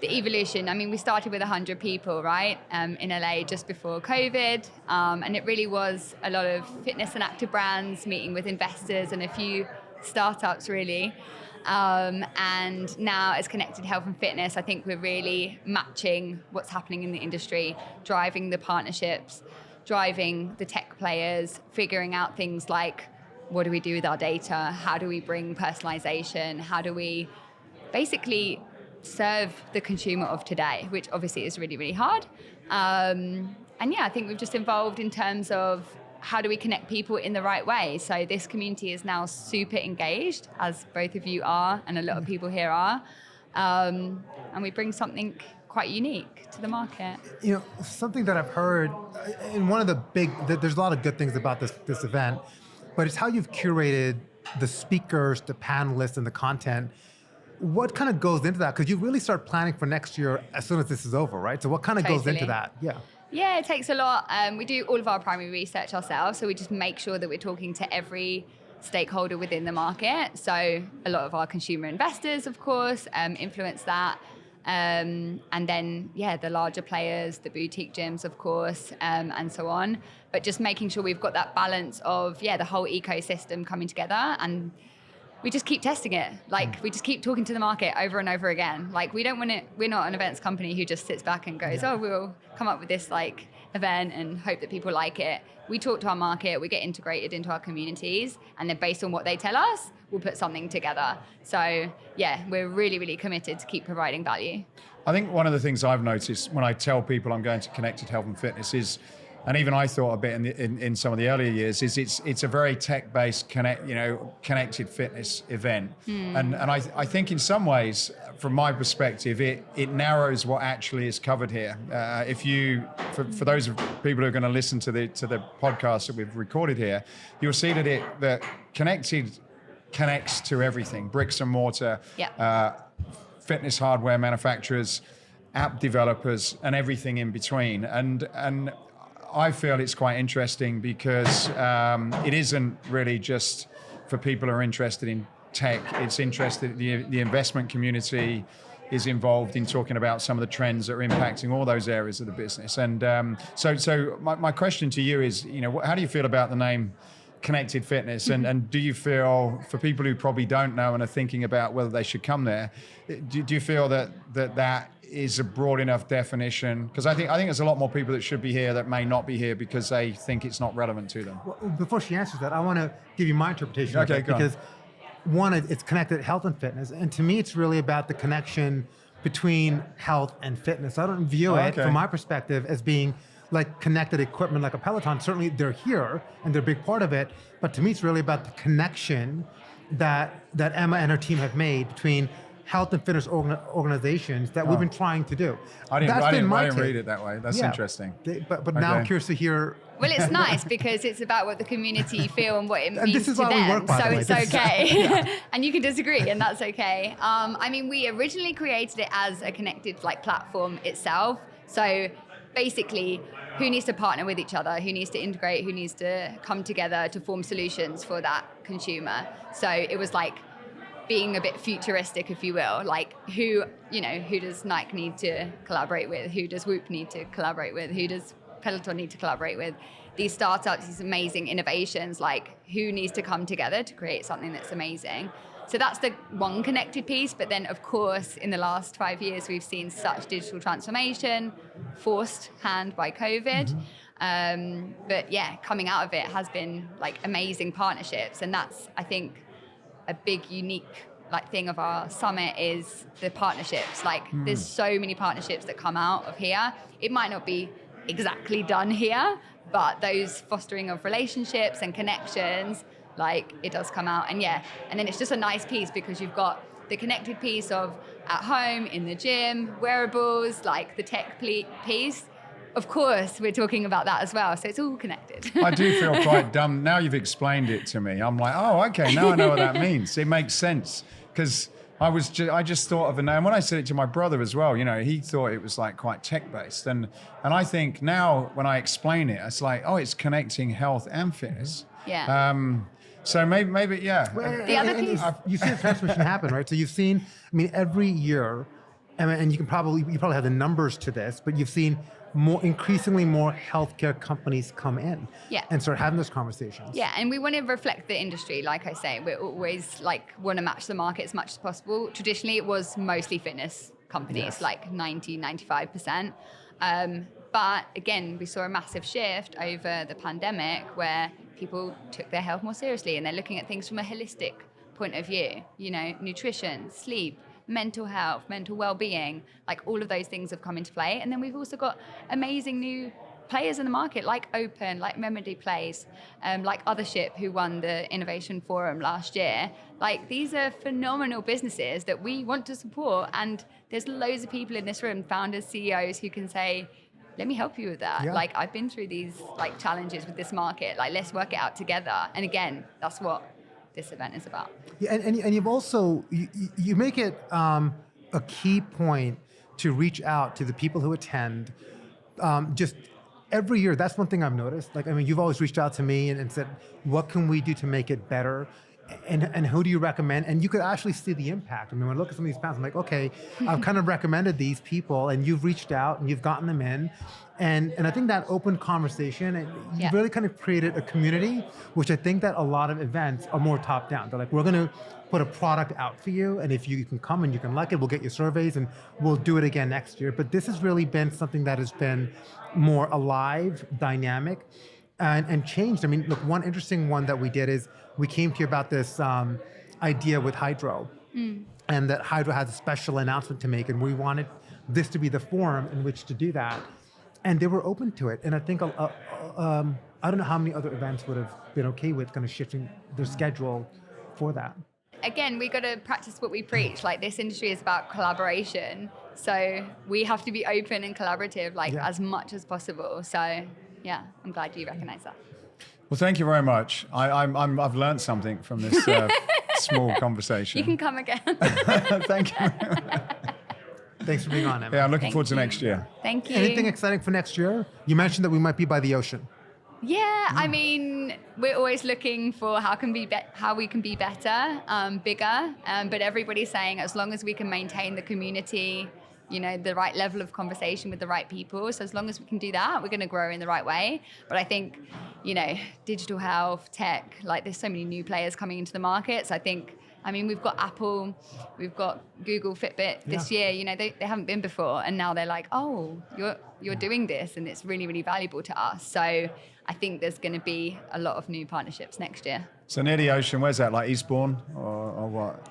The evolution, we started with 100 people, right, in LA just before COVID. And it really was a lot of fitness and active brands meeting with investors and a few startups, really. And now as Connected Health and Fitness, I think we're really matching what's happening in the industry, driving the partnerships, driving the tech players, figuring out things like, what do we do with our data? How do we bring personalization? How do we basically serve the consumer of today, which obviously is really, really hard. I think we've just evolved in terms of how do we connect people in the right way. So this community is now super engaged, as both of you are, and a lot of people here are. And we bring something quite unique to the market. Something that I've heard, and one of the there's a lot of good things about this event, but it's how you've curated the speakers, the panelists, and the content. What kind of goes into that? Because you really start planning for next year as soon as this is over, right? So what kind of goes into that? Yeah. Yeah, it takes a lot. We do all of our primary research ourselves, so we just make sure that we're talking to every stakeholder within the market. So a lot of our consumer investors, of course, influence that. And then, the larger players, the boutique gyms, of course, and so on. But just making sure we've got that balance of, the whole ecosystem coming together, and we just keep testing it. We just keep talking to the market over and over again. We're not an events company who just sits back and goes, we'll come up with this event and hope that people like it. We talk to our market, we get integrated into our communities, and then based on what they tell us, we'll put something together. So we're really, really committed to keep providing value. I think one of the things I've noticed when I tell people I'm going to Connected Health and Fitness is, and even I thought a bit in some of the earlier years, is it's a very tech-based connected fitness event, and I think in some ways, from my perspective, it narrows what actually is covered here. For those of people who are going to listen to the podcast that we've recorded here, you'll see that connected connects to everything: bricks and mortar, fitness hardware manufacturers, app developers, and everything in between, and I feel it's quite interesting because it isn't really just for people who are interested in tech. It's interested, the investment community is involved in talking about some of the trends that are impacting all those areas of the business. And so my question to you is, how do you feel about the name Connected Fitness? And do you feel, for people who probably don't know and are thinking about whether they should come there, do you feel that is a broad enough definition? Because I think there's a lot more people that should be here that may not be here because they think it's not relevant to them. Well, before she answers that, I want to give you my interpretation of it, because one, it's connected health and fitness, and to me, it's really about the connection between health and fitness. I don't view it, from my perspective, as being like connected equipment like a Peloton. Certainly, they're here and they're a big part of it, but to me, it's really about the connection that Emma and her team have made between health and fitness organizations that we've been trying to do. I didn't take. read it that way. That's interesting. But now I'm curious to hear. Well, it's nice because it's about what the community feel and what it means this is to why them. we work, by so the way. it's okay. And you can disagree, and that's okay. I mean, we originally created it as a connected platform itself. So basically, who needs to partner with each other? Who needs to integrate? Who needs to come together to form solutions for that consumer? So it was like being a bit futuristic, if you will. Like who does Nike need to collaborate with? Who does Whoop need to collaborate with? Who does Peloton need to collaborate with? These startups, these amazing innovations, like who needs to come together to create something that's amazing? So that's the one connected piece. But then, of course, in the last 5 years, we've seen such digital transformation, forced hand by COVID. But yeah, coming out of it has been like amazing partnerships. And that's, I think, a big, unique thing of our summit is the partnerships. There's so many partnerships that come out of here. It might not be exactly done here, but those fostering of relationships and connections, it does come out. And then it's just a nice piece because you've got the connected piece of at home, in the gym, wearables, the tech piece. Of course, we're talking about that as well. So it's all connected. I do feel quite dumb. Now you've explained it to me. I'm like, oh, okay, now I know what that means. It makes sense. Because I just thought of it now. And when I said it to my brother as well, he thought it was quite tech-based. And I think now when I explain it, it's it's connecting health and fitness. Yeah. So maybe yeah. The other piece. You've seen the transformation happen, right? So you've seen, every year, and you probably have the numbers to this, but you've seen increasingly more healthcare companies come in and start having those conversations. Yeah, and we want to reflect the industry. Like I say, we're always want to match the market as much as possible. Traditionally, it was mostly fitness companies, 90-95%. But again, we saw a massive shift over the pandemic where people took their health more seriously and they're looking at things from a holistic point of view. Nutrition, sleep, mental health, mental well-being, all of those things have come into play. And then we've also got amazing new players in the market, like Open, like Remedy Plays, like Othership, who won the Innovation Forum last year. These are phenomenal businesses that we want to support. And there's loads of people in this room, founders, CEOs, who can say, let me help you with that. Yeah. I've been through these challenges with this market. Let's work it out together. And again, that's what this event is about. Yeah, and you've also, you make it a key point to reach out to the people who attend. Just every year, that's one thing I've noticed. You've always reached out to me and said, what can we do to make it better? And who do you recommend? And you could actually see the impact. When I look at some of these panels, I'm like, okay, I've kind of recommended these people and you've reached out and you've gotten them in. And I think that open conversation, and you really kind of created a community, which I think that a lot of events are more top down. They're like, we're going to put a product out for you, and if you can come and you can like it, we'll get your surveys and we'll do it again next year. But this has really been something that has been more alive, dynamic, and changed. Look, one interesting one that we did is we came to you about this idea with Hydro, and that Hydro has a special announcement to make, and we wanted this to be the forum in which to do that. And they were open to it. And I think, I don't know how many other events would have been okay with kind of shifting their schedule for that. Again, we got to practice what we preach. This industry is about collaboration. So we have to be open and collaborative, as much as possible. So yeah, I'm glad you recognize that. Well, thank you very much. I've learned something from this small conversation. You can come again. Thank you. Thanks for being on, Emma. Yeah, I'm looking forward to next year. Thank you. Anything exciting for next year? You mentioned that we might be by the ocean. Yeah, we're always looking for how we can be better, bigger. But everybody's saying as long as we can maintain the community, the right level of conversation with the right people. So as long as we can do that, we're going to grow in the right way. But I think, digital health, tech, there's so many new players coming into the market. So I think, we've got Apple, we've got Google, Fitbit this year. They haven't been before, and now they're like, oh, you're doing this, and it's really, really valuable to us. So I think there's going to be a lot of new partnerships next year. So near the ocean, where's that? Eastbourne or what?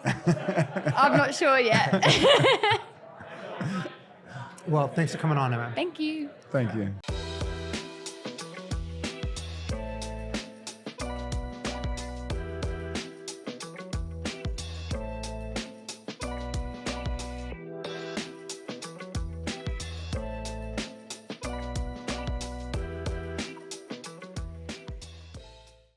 I'm not sure yet. Well, thanks for coming on, Emma. Thank you. Thank you.